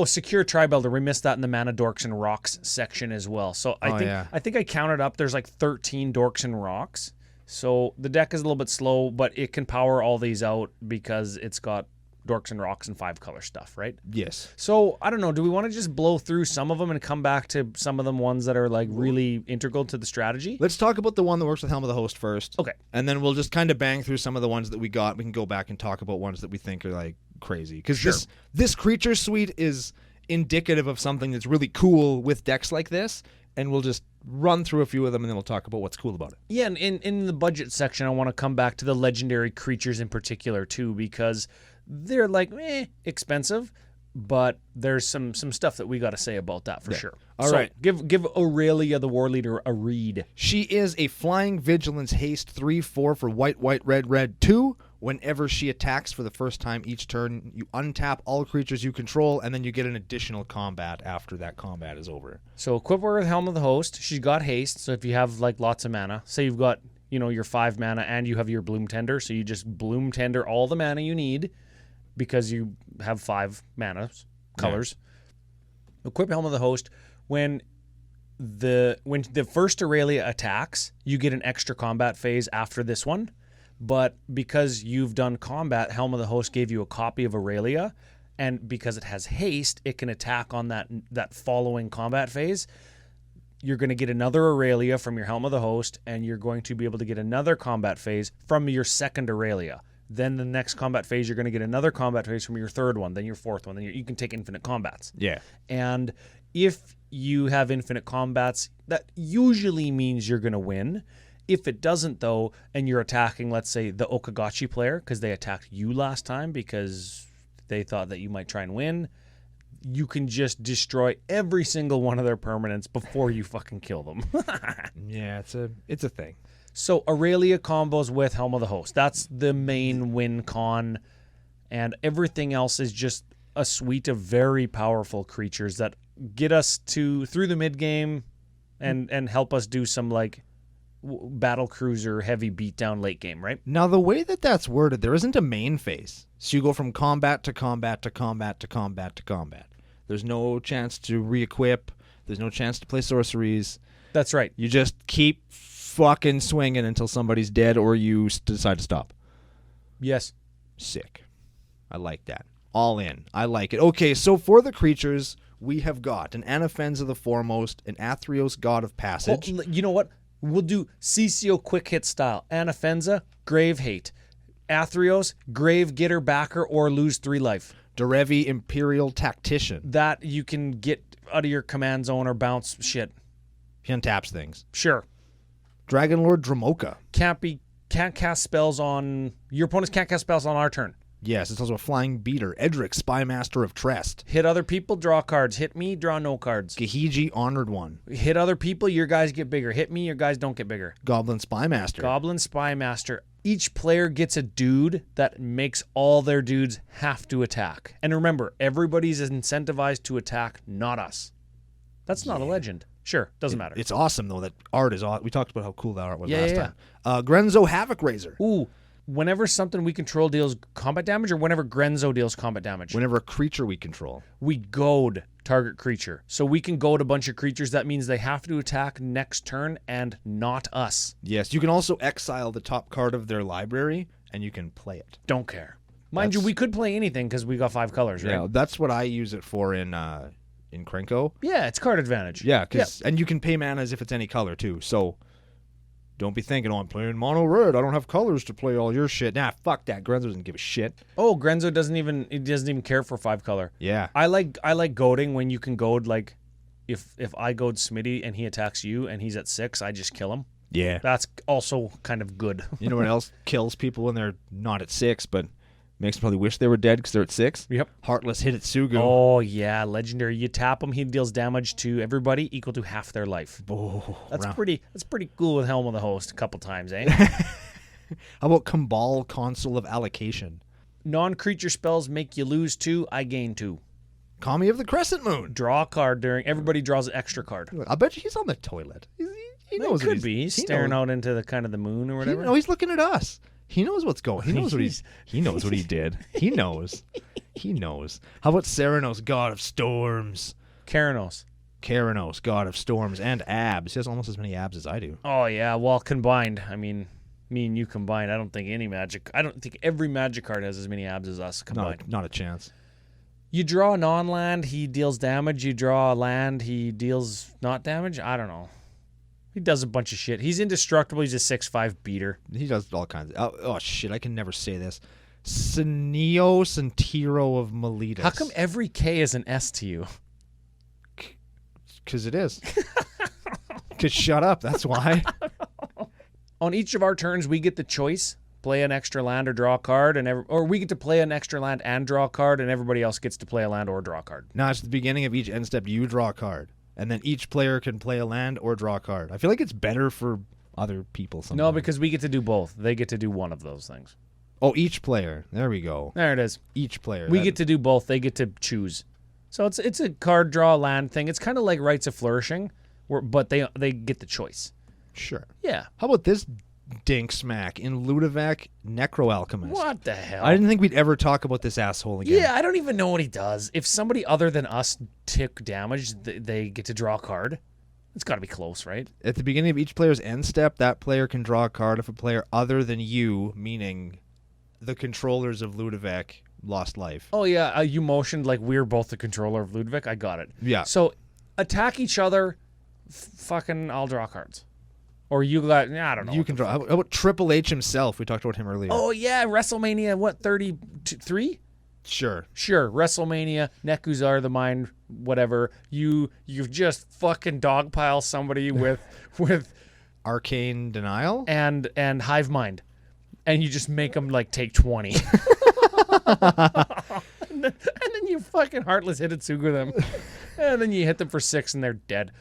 Secure Tribe Elder. We missed that in the Mana Dorks and Rocks section as well. So I think I counted up. There's like 13 Dorks and Rocks. So the deck is a little bit slow, but it can power all these out because it's got Dorks and Rocks and 5-color stuff, right? Yes. So I don't know. Do we want to just blow through some of them and come back to some of them ones that are like really integral to the strategy? Let's talk about the one that works with Helm of the Host first. Okay. And then we'll just kind of bang through some of the ones that we got. We can go back and talk about ones that we think are like crazy. Because Sure. this creature suite is indicative of something that's really cool with decks like this. And we'll just run through a few of them and then we'll talk about what's cool about it. Yeah, and in the budget section, I want to come back to the legendary creatures in particular too, because they're like expensive, but there's some stuff that we got to say about that for sure. All so right. give Aurelia the War Leader a read. She is a Flying Vigilance Haste 3/4 for white, red, red 2. Whenever she attacks for the first time each turn, you untap all creatures you control, and then you get an additional combat after that combat is over. So equip her with Helm of the Host. She's got haste, so if you have like lots of mana, say you've got your 5 mana and you have your Bloom Tender, so you just Bloom Tender all the mana you need because you have 5 mana colors. Yeah. Equip Helm of the Host. When the first Aurelia attacks, you get an extra combat phase after this one. But because you've done combat, Helm of the Host gave you a copy of Aurelia, and because it has haste, it can attack on that following combat phase. You're going to get another Aurelia from your Helm of the Host, and you're going to be able to get another combat phase from your second Aurelia. Then the next combat phase, you're going to get another combat phase from your third one, then your fourth one. Then you can take infinite combats. Yeah. And if you have infinite combats, that usually means you're going to win. If it doesn't, though, and you're attacking, let's say, the Okagachi player, because they attacked you last time because they thought that you might try and win, you can just destroy every single one of their permanents before you fucking kill them. Yeah, it's a thing. So Aurelia combos with Helm of the Host. That's the main win con, and everything else is just a suite of very powerful creatures that get us through the mid game and help us do some like battle cruiser heavy beatdown late game, right? Now, the way that that's worded, there isn't a main phase. So you go from combat to combat to combat to combat to combat. There's no chance to re-equip. There's no chance to play sorceries. That's right. You just keep fucking swinging until somebody's dead or you decide to stop. Yes. Sick. I like that. All in. I like it. Okay, so for the creatures, we have got an Anafenza the Foremost, an Athreos God of Passage. Oh, you know what? We'll do CCO quick hit style. Anafenza, Grave Hate. Athreos, Grave Getter Backer or lose 3 life. Derevi Imperial Tactician. That you can get out of your command zone or bounce shit. He untaps things. Sure. Dragonlord Dramoka. Can't cast spells on... Your opponents can't cast spells on our turn. Yes, it's also a Flying Beater. Edric, Spymaster of Trest. Hit other people, draw cards. Hit me, draw no cards. Gahiji, Honored One. Hit other people, your guys get bigger. Hit me, your guys don't get bigger. Goblin Spymaster. Goblin Spymaster. Each player gets a dude that makes all their dudes have to attack. And remember, everybody's incentivized to attack, not us. That's not a legend. Sure, doesn't matter. It's awesome, though. That art is awesome. We talked about how cool that art was Yeah, last yeah, time. Grenzo Havoc Raiser. Ooh, whenever something we control deals combat damage or whenever Grenzo deals combat damage? Whenever a creature we control. We goad target creature. So we can goad a bunch of creatures. That means they have to attack next turn and not us. Yes, you can also exile the top card of their library, and you can play it. Don't care. Mind you, we could play anything because we got 5 colors, right? Yeah, that's what I use it for in Krenko. Yeah, it's card advantage. Yeah, and you can pay mana as if it's any color, too. So don't be thinking, I'm playing mono red. I don't have colors to play all your shit. Nah, fuck that. Grenzo doesn't give a shit. Oh, Grenzo doesn't even care for 5 color. Yeah. I like goading when you can goad, like if I goad Smitty and he attacks you and he's at 6, I just kill him. Yeah. That's also kind of good. You know what else kills people when they're not at 6, but makes them probably wish they were dead because they're at 6? Yep. Heartless Hidetsugu. Oh, yeah. Legendary. You tap him, he deals damage to everybody equal to half their life. Oh, That's pretty cool with Helm of the Host a couple times, eh? How about Kambal, Consul of Allocation? Non-creature spells make you lose 2, I gain 2. Kami of the Crescent Moon. Draw a card during... Everybody draws an extra card. I bet you he's on the toilet. He knows It could be. He's staring out into the kind of the moon or whatever. No, he's looking at us. He knows what's going. He knows what he knows what he did. He knows. He knows. How about Ceranos, God of Storms? Keranos, God of Storms and abs. He has almost as many abs as I do. Oh, yeah. Well, combined. I mean, Me and you combined, I don't think every Magic card has as many abs as us combined. Not a chance. You draw a non-land, he deals damage. You draw a land, he deals not damage. I don't know. He does a bunch of shit. He's indestructible. He's a 6/5 beater. He does all kinds of... Oh, shit, I can never say this. Sineo Santiro of Miletus. How come every K is an S to you? Because it is. Because shut up, that's why. On each of our turns, we get the choice. Play an extra land or draw a card, or we get to play an extra land and draw a card, and everybody else gets to play a land or draw a card. Now, it's the beginning of each end step, you draw a card. And then each player can play a land or draw a card. I feel like it's better for other people sometimes. No, because we get to do both. They get to do one of those things. Oh, each player. There we go. There it is. Each player. We get to do both. They get to choose. So it's a card draw land thing. It's kind of like Rites of Flourishing, but they get the choice. Sure. Yeah. How about this dink smack in Ludovac Necroalchemist? What the hell? I didn't think we'd ever talk about this asshole again. Yeah, I don't even know what he does. If somebody other than us took damage, they get to draw a card. It's got to be close, right? At the beginning of each player's end step, that player can draw a card if a player other than you, meaning the controllers of Ludovac, lost life. Oh, yeah. You motioned like we're both the controller of Ludovic. I got it. Yeah. So attack each other. Fucking I'll draw cards. Or you got, I don't know. You can draw. How about Triple H himself? We talked about him earlier. Oh, yeah. WrestleMania, what, 33? Sure. Sure. WrestleMania, Nekuzar the Mind, whatever. You've just fucking dogpile somebody with Arcane Denial? and Hive Mind. And you just make them like take 20. and then you fucking Heartless Hitotsugu them. And then you hit them for 6 and they're dead.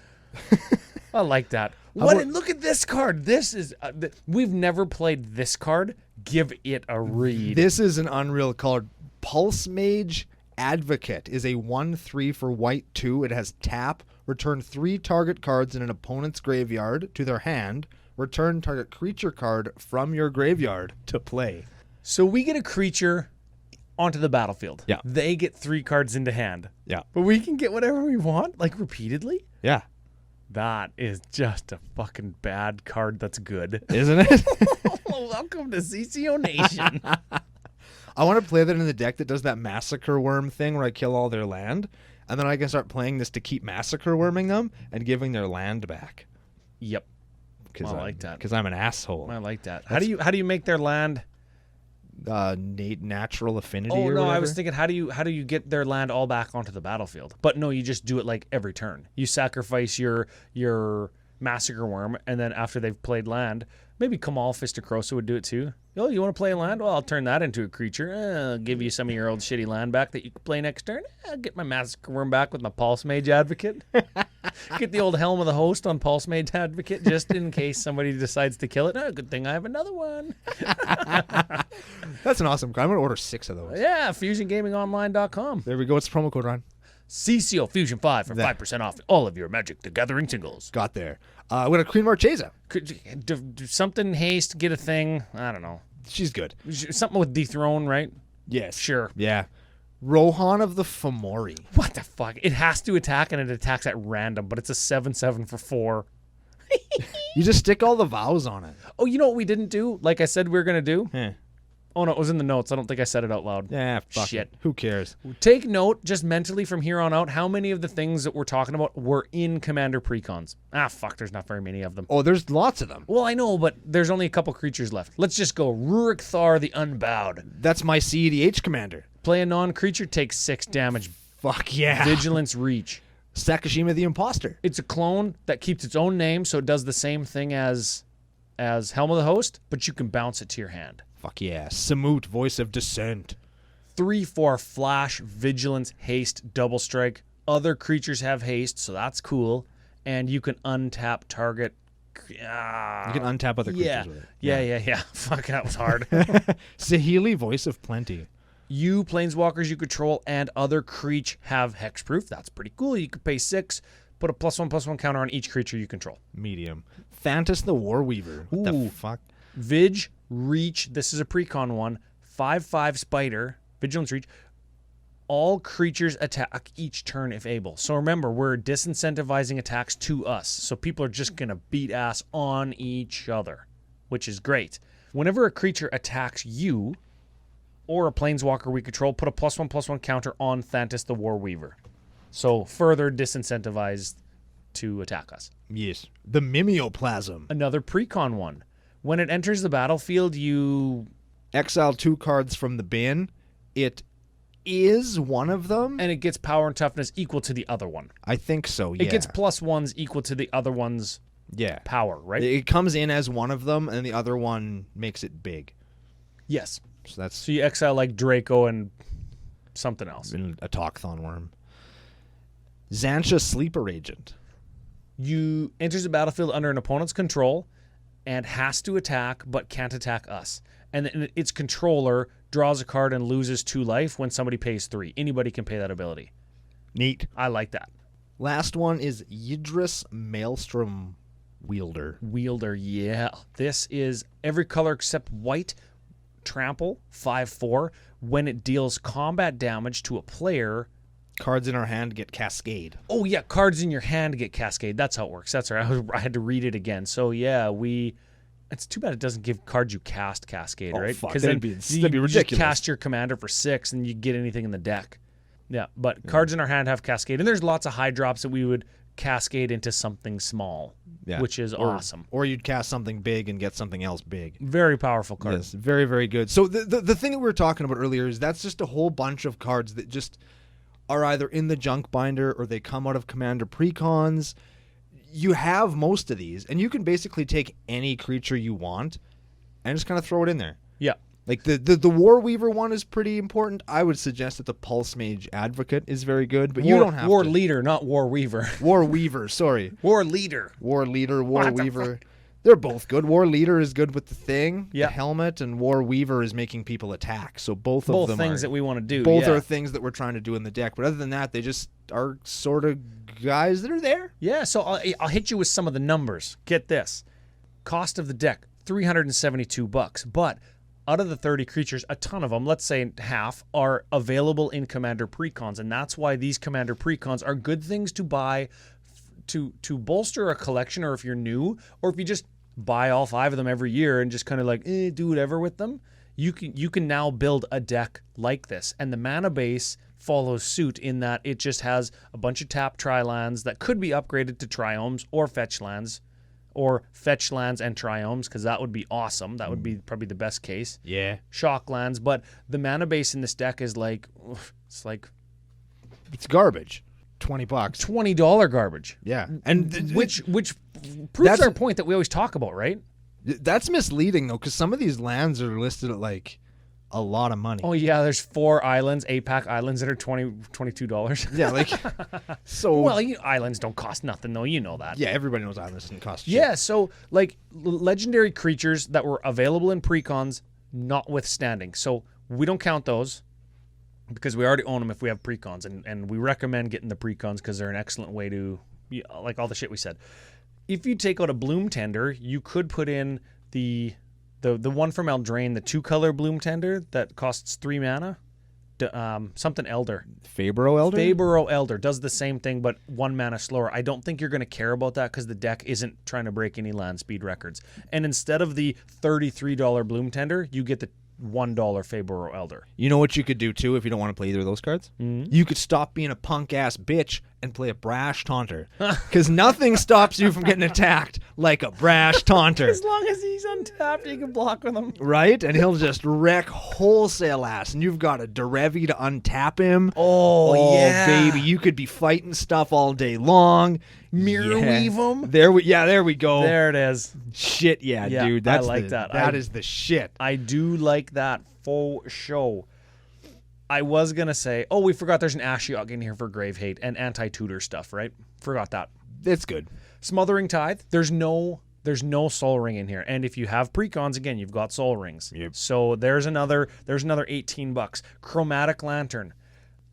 I like that. And look at this card. This is we've never played this card. Give it a read. This is an Unreal card. Pulse Mage Advocate is a 1/3 for white 2. It has tap. Return 3 target cards in an opponent's graveyard to their hand. Return target creature card from your graveyard to play. So we get a creature onto the battlefield. Yeah. They get 3 cards into hand. Yeah. But we can get whatever we want, like repeatedly. Yeah. That is just a fucking bad card that's good. Isn't it? Welcome to CCO Nation. I want to play that in the deck that does that Massacre Worm thing where I kill all their land, and then I can start playing this to keep Massacre Worming them and giving their land back. Yep. I like that. Because I'm an asshole. I like that. How do you make their land? Natural affinity. Oh or no, whatever. I was thinking how do you get their land all back onto the battlefield? But no, you just do it like every turn. You sacrifice your Massacre Worm, and then after they've played land, maybe Kamal Fist of Krosa would do it too. Oh, you want to play a land? Well, I'll turn that into a creature. I'll give you some of your old shitty land back that you can play next turn. I'll get my Massacre Worm back with my Pulse Mage Advocate. Get the old Helm of the Host on Pulse Mage Advocate just in case somebody decides to kill it. Oh, good thing I have another one. That's an awesome card. I'm going to order 6 of those. Yeah, FusionGamingOnline.com. There we go. What's the promo code, Ron? CCO Fusion 5 for 5% off all of your Magic the Gathering singles. Got there. We got a Queen Marchesa. Could do something haste, get a thing. I don't know. She's good. Something with dethrone, right? Yes. Sure. Yeah. Rohan of the Fomori. What the fuck? It has to attack, and it attacks at random, but it's a 7/7 for 4. You just stick all the vows on it. Oh, you know what we didn't do? Like I said we were going to do? Eh. Oh, no, it was in the notes. I don't think I said it out loud. Yeah, fuck Shit. it. Who cares? Take note, just mentally from here on out, how many of the things that we're talking about were in Commander Precons. Ah, fuck, there's not very many of them. Oh, there's lots of them. Well, I know, but there's only a couple creatures left. Let's just go. Rurik Thar the Unbowed. That's my CEDH commander. Play a non-creature, takes 6 damage. Fuck yeah. Vigilance Reach. Sakashima the Imposter. It's a clone that keeps its own name, so it does the same thing as Helm of the Host, but you can bounce it to your hand. Fuck yeah. Samut, Voice of Dissent. 3/4 Flash, Vigilance, Haste, Double Strike. Other creatures have haste, so that's cool. And you can untap target. You can untap other creatures with it. Yeah. Fuck, that was hard. Saheeli, Voice of Plenty. You, planeswalkers you control, and other creature have hexproof. That's pretty cool. You can pay 6, put a +1/+1 counter on each creature you control. Medium. Thantis the Warweaver. What the fuck? Vig, Reach. This is a precon one. 5/5 Spider. Vigilance Reach. All creatures attack each turn if able. So remember, we're disincentivizing attacks to us. So people are just going to beat ass on each other, which is great. Whenever a creature attacks you or a planeswalker we control, put a +1/+1 counter on Thantis the Warweaver. So further disincentivized to attack us. Yes. The Mimeoplasm. Another precon one. When it enters the battlefield, you... Exile 2 cards from the bin. It is one of them. And it gets power and toughness equal to the other one. I think so, yeah. It gets +1s equal to the other one's power, right? It comes in as one of them, and the other one makes it big. Yes. So that's So you exile like Draco and something else. a Talkthon worm. Xantia Sleeper Agent. You enters the battlefield under an opponent's control and has to attack but can't attack us. And then its controller draws a card and loses 2 life when somebody pays 3. Anybody can pay that ability. Neat. I like that. Last one is Yidris Maelstrom Wielder. Wielder, yeah. This is every color except white, trample, 5/4. When it deals combat damage to a player... Cards in our hand get Cascade. Oh, yeah, cards in your hand get Cascade. That's how it works. That's right. I had to read it again. So, yeah, it's too bad it doesn't give cards you cast Cascade, right? Fuck. Because That'd be ridiculous. Just cast your commander for 6 and you get anything in the deck. Yeah, but cards in our hand have Cascade. And there's lots of high drops that we would cascade into something small, which is awesome. Or you'd cast something big and get something else big. Very powerful card. Yes, very, very good. So the thing that we were talking about earlier is that's just a whole bunch of cards that just are either in the junk binder or they come out of Commander Precons. You have most of these, and you can basically take any creature you want and just kind of throw it in there. Yeah. Like the Warweaver one is pretty important. I would suggest that the Pulse Mage Advocate is very good, but you don't have War to. Leader, not War Weaver. War Weaver, sorry. War Leader. War Leader, War Weaver. They're both good. War Leader is good with the thing, the helmet, and War Weaver is making people attack. So both of them things that we want to do. Both are things that we're trying to do in the deck. But other than that, they just are sort of guys that are there. Yeah, so I'll hit you with some of the numbers. Get this. Cost of the deck, $372. But out of the 30 creatures, a ton of them, let's say half, are available in Commander Precons. And that's why these Commander Precons are good things to buy to bolster a collection, or if you're new, or if you just buy all 5 of them every year and just kind of like do whatever with them, you can now build a deck like this. And the mana base follows suit in that it just has a bunch of tap tri-lands that could be upgraded to triomes or fetch lands, or fetch lands and triomes, because that would be awesome. That would be probably the best case. Yeah. Shock lands, but the mana base in this deck is like, it's garbage. $20. $20 garbage. Yeah. And which proves our point that we always talk about, right? That's misleading though, because some of these lands are listed at like a lot of money. Oh yeah, there's 4 islands, APAC islands, that are $22. Yeah, like so. Well, islands don't cost nothing though. You know that. Yeah, everybody knows islands doesn't cost shit. Yeah, so like legendary creatures that were available in precons, notwithstanding. So we don't count those, because we already own them if we have precons, and we recommend getting the precons because they're an excellent way to, like all the shit we said. If you take out a Bloom Tender, you could put in the one from Eldraine, the 2-color Bloom Tender that costs 3 mana. Something Elder. Fabro Elder? Fabro Elder does the same thing, but 1 mana slower. I don't think you're going to care about that because the deck isn't trying to break any land speed records. And instead of the $33 Bloom Tender, you get the $1 Fabro Elder. You know what you could do too if you don't want to play either of those cards? Mm-hmm. You could stop being a punk ass bitch and play a Brash Taunter, because nothing stops you from getting attacked like a Brash Taunter. As long as he's untapped, you can block with him. Right? And he'll just wreck wholesale ass, and you've got a Derevi to untap him. Oh yeah, baby, you could be fighting stuff all day long. Mirror weave him. There we go. There it is. Shit, yeah, dude. That's I like that. That is the shit. I do like that for show. I was gonna say, we forgot there's an Ashiok in here for Grave Hate and anti-tutor stuff, right? Forgot that. It's good. Smothering Tithe. There's no Soul Ring in here, and if you have precons, again, you've got Soul Rings. Yep. So there's another $18. Chromatic Lantern.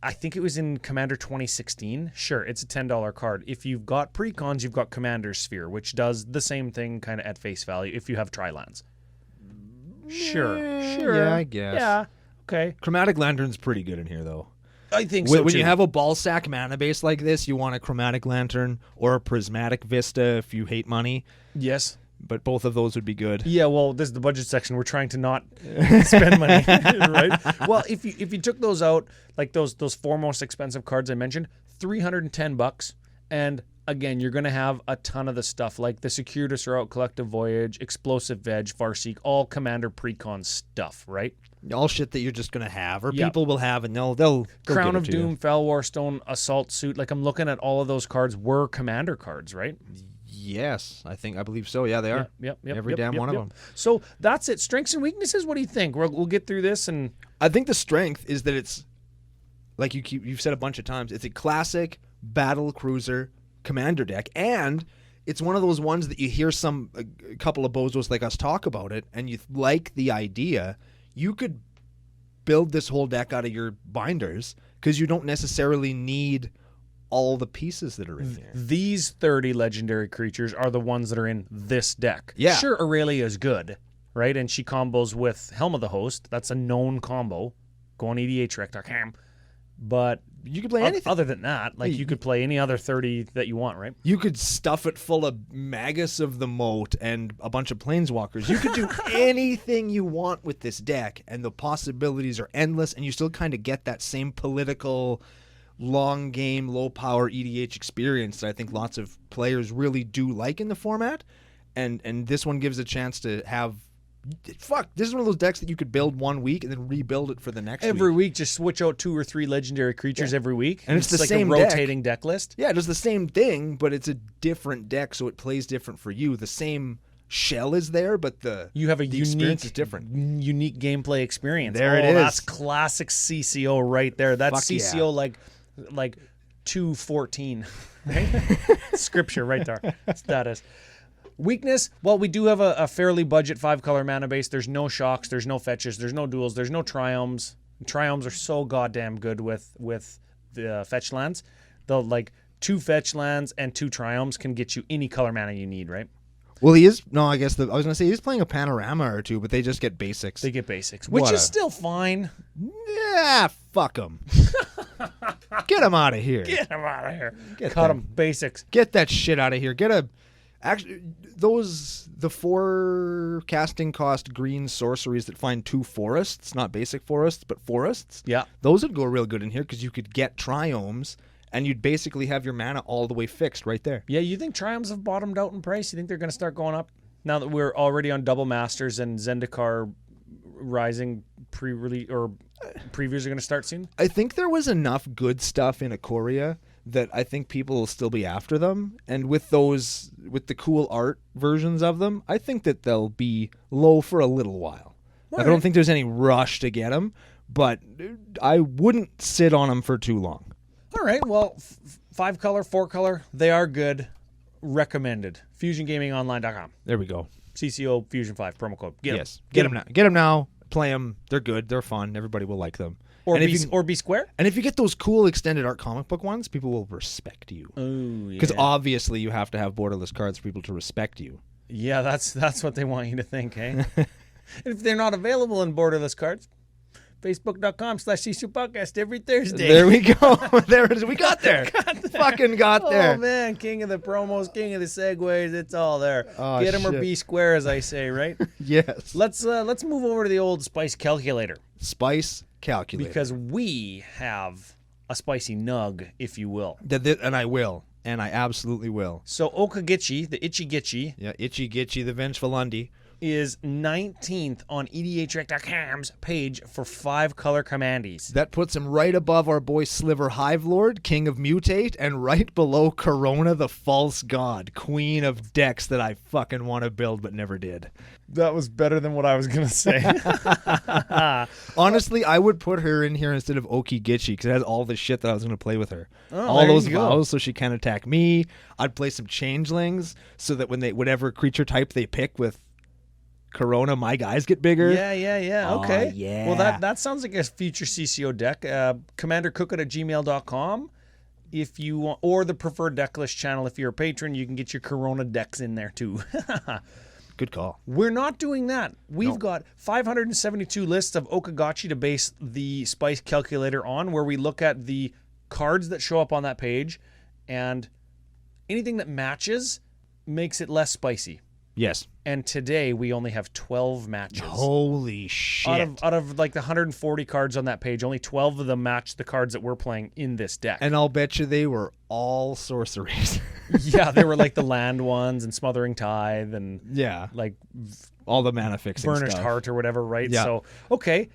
I think it was in Commander 2016. Sure, it's a $10 card. If you've got precons, you've got Commander Sphere, which does the same thing kind of at face value if you have tri-lands. Sure. Yeah, I guess. Yeah, okay. Chromatic Lantern's pretty good in here, though. I think so, when too. you have a ball sack mana base like this, you want a Chromatic Lantern or a Prismatic Vista if you hate money. Yes. but both of those would be good. Yeah, well, this is the budget section. We're trying to not spend money, right? Well, if you took those out, like those four most expensive cards I mentioned, $310, and again, you're going to have a ton of the stuff like the Securitas or Out Collective Voyage, Explosive Veg, Farseek, all Commander Precon stuff, right? All shit that you're just gonna have, or Yep. people will have, and they'll Crown give of it to you. Doom, Fel Warstone, Assault Suit. Like I'm looking at all of those cards were Commander cards, right? Yes, I believe so. Yeah, they are. Yep. Every damn one of them. So that's it. Strengths and weaknesses. What do you think? We'll get through this and I think the strength is that it's like you've said a bunch of times. It's a classic battle cruiser commander deck, and it's one of those ones that you hear a couple of bozos like us talk about it, and you like the idea. You could build this whole deck out of your binders because you don't necessarily need all the pieces that are in there. these 30 legendary creatures are the ones that are in this deck. Yeah. Sure, Aurelia is good, right? And she combos with Helm of the Host. That's a known combo. Go on EDHREC.com. But You could play anything. other than that, like you could play any other 30 that you want, right? You could stuff it full of Magus of the Moat and a bunch of Planeswalkers. You could do anything you want with this deck, and the possibilities are endless, and you still kind of get that same political, long game, low power EDH experience that I think lots of players really do like in the format. And this one gives a chance to have... this is one of those decks that you could build 1 week and then rebuild it for the next Every week. week, just switch out 2 or 3 legendary creatures every week. And it's the like same a deck. rotating deck list. Yeah, it does the same thing, but it's a different deck, so it plays different for you. The same shell is there, but You have a the unique, experience is different. unique gameplay experience. There it is. That's classic CCO right there. That's Fuck CCO like 214. Right? Scripture right there. That is. Weakness, well, we do have a fairly budget 5-color mana base. There's no shocks, there's no fetches, there's no duels, there's no triomes. Triomes are so goddamn good with the fetch lands. The like 2 fetch lands and 2 triomes can get you any color mana you need, right? Well, he is. No, I guess I was gonna say he's playing a panorama or two, but they just get basics. They get basics, which What is a- still fine. Yeah, fuck him. Get him out of here. Get him out of here. Get Cut them. him. Basics. Get that shit out of here. Actually, the 4 casting cost green sorceries that find 2 forests, not basic forests, but forests. Yeah. Those would go real good in here because you could get triomes, and you'd basically have your mana all the way fixed right there. Yeah, you think triomes have bottomed out in price? You think they're going to start going up now that we're already on Double Masters and Zendikar Rising previews are going to start soon? I think there was enough good stuff in Ikoria that I think people will still be after them. And with the cool art versions of them, I think that they'll be low for a little while. Like, I don't think there's any rush to get them, but I wouldn't sit on them for too long. All right, well, 5-color, 4-color, they are good. Recommended. FusionGamingOnline.com. There we go. CCO Fusion 5 promo code. Get 'em. Yes. Get them now. Get them now. Play them. They're good. They're fun. Everybody will like them. Or and be square. And if you get those cool extended art comic book ones, people will respect you. Oh, Because yeah. obviously you have to have borderless cards for people to respect you. Yeah, that's what they want you to think, eh? And if they're not available in borderless cards, Facebook.com/CCO Podcast every Thursday. There we go. There it is. We got there. Fucking got there. Oh man, king of the promos, king of the segues, it's all there. Oh, Get 'em or shit. be square, as I say, right? Yes. Let's move over to the old spice calculator Spice calculator. because we have a spicy nug, if you will. And I will. And I absolutely will. So Okagichi, the Itchy Gitchy, Yeah, Itchy Gitchy, the Vengeful Undy. is 19th on EDHREC.com's page for 5-color commandees. That puts him right above our boy Sliver Hivelord, King of Mutate, and right below Corona, the False God, Queen of decks that I fucking want to build but never did. That was better than what I was going to say. Honestly, I would put her in here instead of Oki Gitchy because it has all the shit that I was going to play with her. Oh, all there those you go. vows so she can't attack me. I'd play some changelings so that when whatever creature type they pick with Corona, my guys get bigger. Yeah. Aw, Okay. yeah. Well, that sounds like a future CCO deck. CommanderCookit@gmail.com. If you want, or the preferred deck list channel. If you're a patron, you can get your Corona decks in there too. Good call. We're not doing that. We've got 572 lists of Okagachi to base the spice calculator on, where we look at the cards that show up on that page, and anything that matches makes it less spicy. Yes. And today we only have 12 matches. Holy shit. Out of like the 140 cards on that page, only 12 of them match the cards that we're playing in this deck. And I'll bet you they were all sorceries. Yeah, they were like the land ones and Smothering Tithe and Yeah. like All the mana fixing Burnished stuff. Heart or whatever, right? Yeah. So, okay.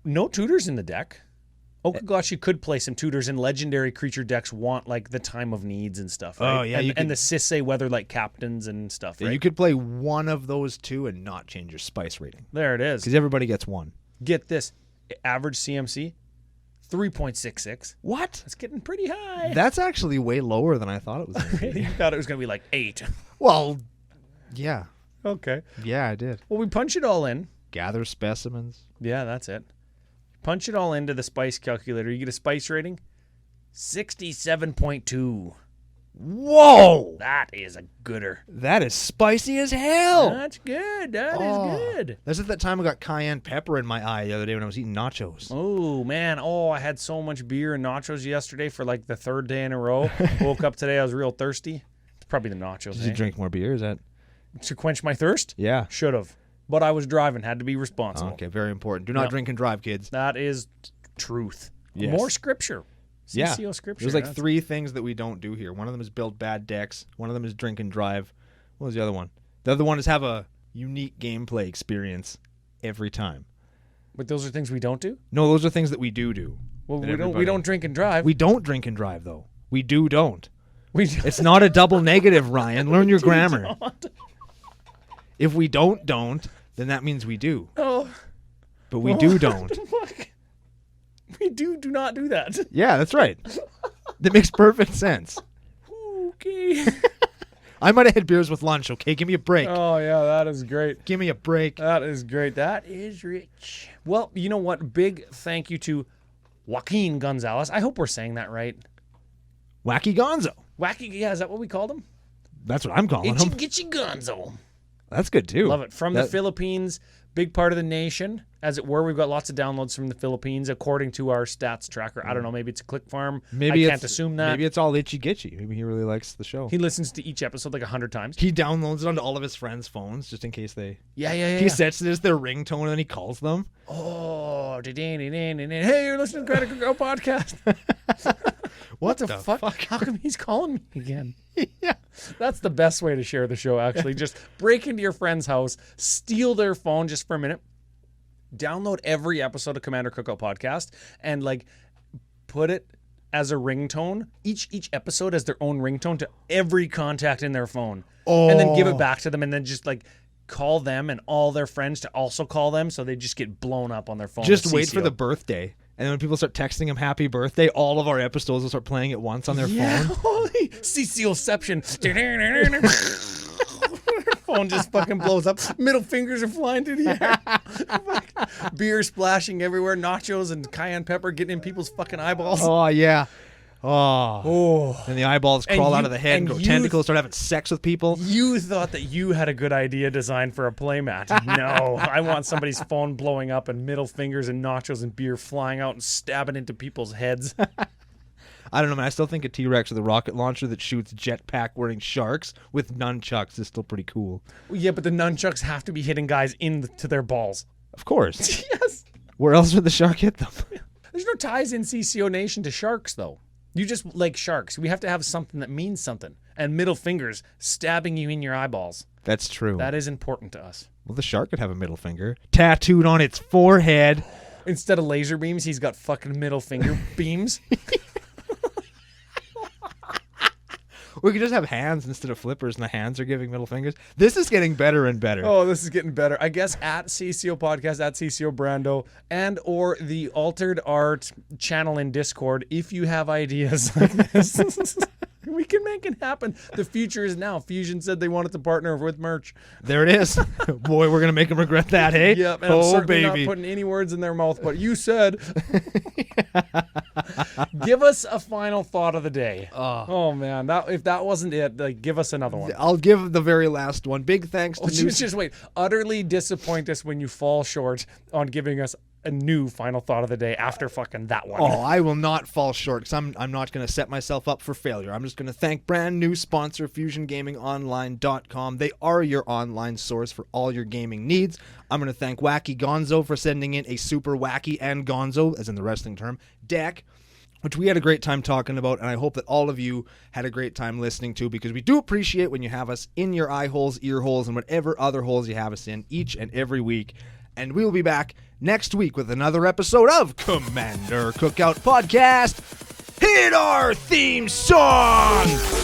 No tutors in the deck. Okagashi could play some tutors, and legendary creature decks want like the Time of Needs and stuff, right? Oh, yeah, and, you and the Sisei Weatherlight Captains and stuff, Yeah, right? you could play one of those two and not change your spice rating. There it is. Because everybody gets one. Get this. Average CMC, 3.66. What? That's getting pretty high. That's actually way lower than I thought it was going to be. You thought it was going to be like 8. Well, yeah. Okay. Yeah, I did. Well, we punch it all in. Gather specimens. Yeah, that's it. Punch it all into the spice calculator. You get a spice rating, 67.2. Whoa! That is a gooder. That is spicy as hell. That's good. That is good. That's at that time I got cayenne pepper in my eye the other day when I was eating nachos. Oh, man. Oh, I had so much beer and nachos yesterday for like the third day in a row. Woke up today, I was real thirsty. It's probably the nachos. Did you drink more beer? Is that? To quench my thirst? Yeah. Should have. But I was driving, had to be responsible. Okay, very important. Do not Yep. drink and drive, kids. That is truth. Yes. More scripture. Yeah. CCO scripture. There's like That's- 3 things that we don't do here. One of them is build bad decks. One of them is drink and drive. What was the other one? The other one is have a unique gameplay experience every time. But those are things we don't do? No, those are things that we do. Well, That we everybody- don't drink and drive. We don't drink and drive, though. We don't. We It's not a double negative, Ryan. Learn your grammar. If we don't, then that means we do. Oh, But we don't. fuck. We do not do that. Yeah, that's right. That makes perfect sense. Okay. I might have had beers with lunch, okay? Give me a break. Oh, yeah, that is great. Give me a break. That is great. That is rich. Well, you know what? Big thank you to Joaquin Gonzalez. I hope we're saying that right. Wacky Gonzo. Wacky, yeah, is that what we called him? That's what I'm calling Itchy him. Gitchy Gonzo. That's good, too. Love it. From the That- Philippines, big part of the nation, as it were. We've got lots of downloads from the Philippines, according to our stats tracker. I don't know. Maybe it's a click farm. Maybe I can't assume that. Maybe it's all itchy gitchy. Maybe he really likes the show. He listens to each episode like 100 times. He downloads it onto all of his friends' phones just in case they. Yeah. He sets it as their ringtone and then he calls them. Oh, hey, you're listening to Credit Girl podcast. What the fuck? How come he's calling me again? Yeah. That's the best way to share the show, actually. Just break into your friend's house, steal their phone just for a minute, download every episode of Commander Cookout Podcast, and like put it as a ringtone. Each episode has their own ringtone to every contact in their phone. And then give it back to them, and then just like call them and all their friends to also call them, so they just get blown up on their phone. Just with wait for CCO. the birthday. And then when people start texting him happy birthday, all of our episodes will start playing at once on their phone. Holy CCOception. Phone just fucking blows up. Middle fingers are flying through the air. Beer splashing everywhere. Nachos and cayenne pepper getting in people's fucking eyeballs. Oh, yeah. Oh. And the eyeballs And crawl you- out of the head and and go you- tentacles, start having sex with people. You thought that you had a good idea designed for a playmat. No, I want somebody's phone blowing up and middle fingers and nachos and beer flying out and stabbing into people's heads. I don't know, man. I still think a T-Rex with a rocket launcher that shoots jetpack wearing sharks with nunchucks is still pretty cool. Yeah, but the nunchucks have to be hitting guys into their balls. Of course. Yes. Where else would the shark hit them? There's no ties in CCO Nation to sharks, though. You just like sharks. We have to have something that means something. And middle fingers stabbing you in your eyeballs. That's true. That is important to us. Well, the shark could have a middle finger tattooed on its forehead. Instead of laser beams, he's got fucking middle finger beams. We could just have hands instead of flippers, and the hands are giving middle fingers. This is getting better and better. Oh, this is getting better. I guess at CCO Podcast, at CCO Brando, and or the Altered Art channel in Discord, if you have ideas like this, we can make it happen. The future is now. Fusion said they wanted to partner with merch. There it is. Boy, we're going to make them regret that, hey? Yep, and I'm Oh, certainly baby. not putting any words in their mouth, but you said. Give us a final thought of the day. Oh man, if that wasn't it, like, give us another one. I'll give the very last one. Big thanks to New... Just wait. Utterly disappoint us when you fall short on giving us a new final thought of the day after fucking that one. Oh, I will not fall short because I'm not going to set myself up for failure. I'm just going to thank brand new sponsor FusionGamingOnline.com. They are your online source for all your gaming needs. I'm going to thank Wacky Gonzo for sending in a super wacky and gonzo, as in the wrestling term, deck, which we had a great time talking about, and I hope that all of you had a great time listening to, because we do appreciate when you have us in your eye holes, ear holes, and whatever other holes you have us in each and every week. And we will be back next week with another episode of Commander Cookout Podcast. Hit our theme song!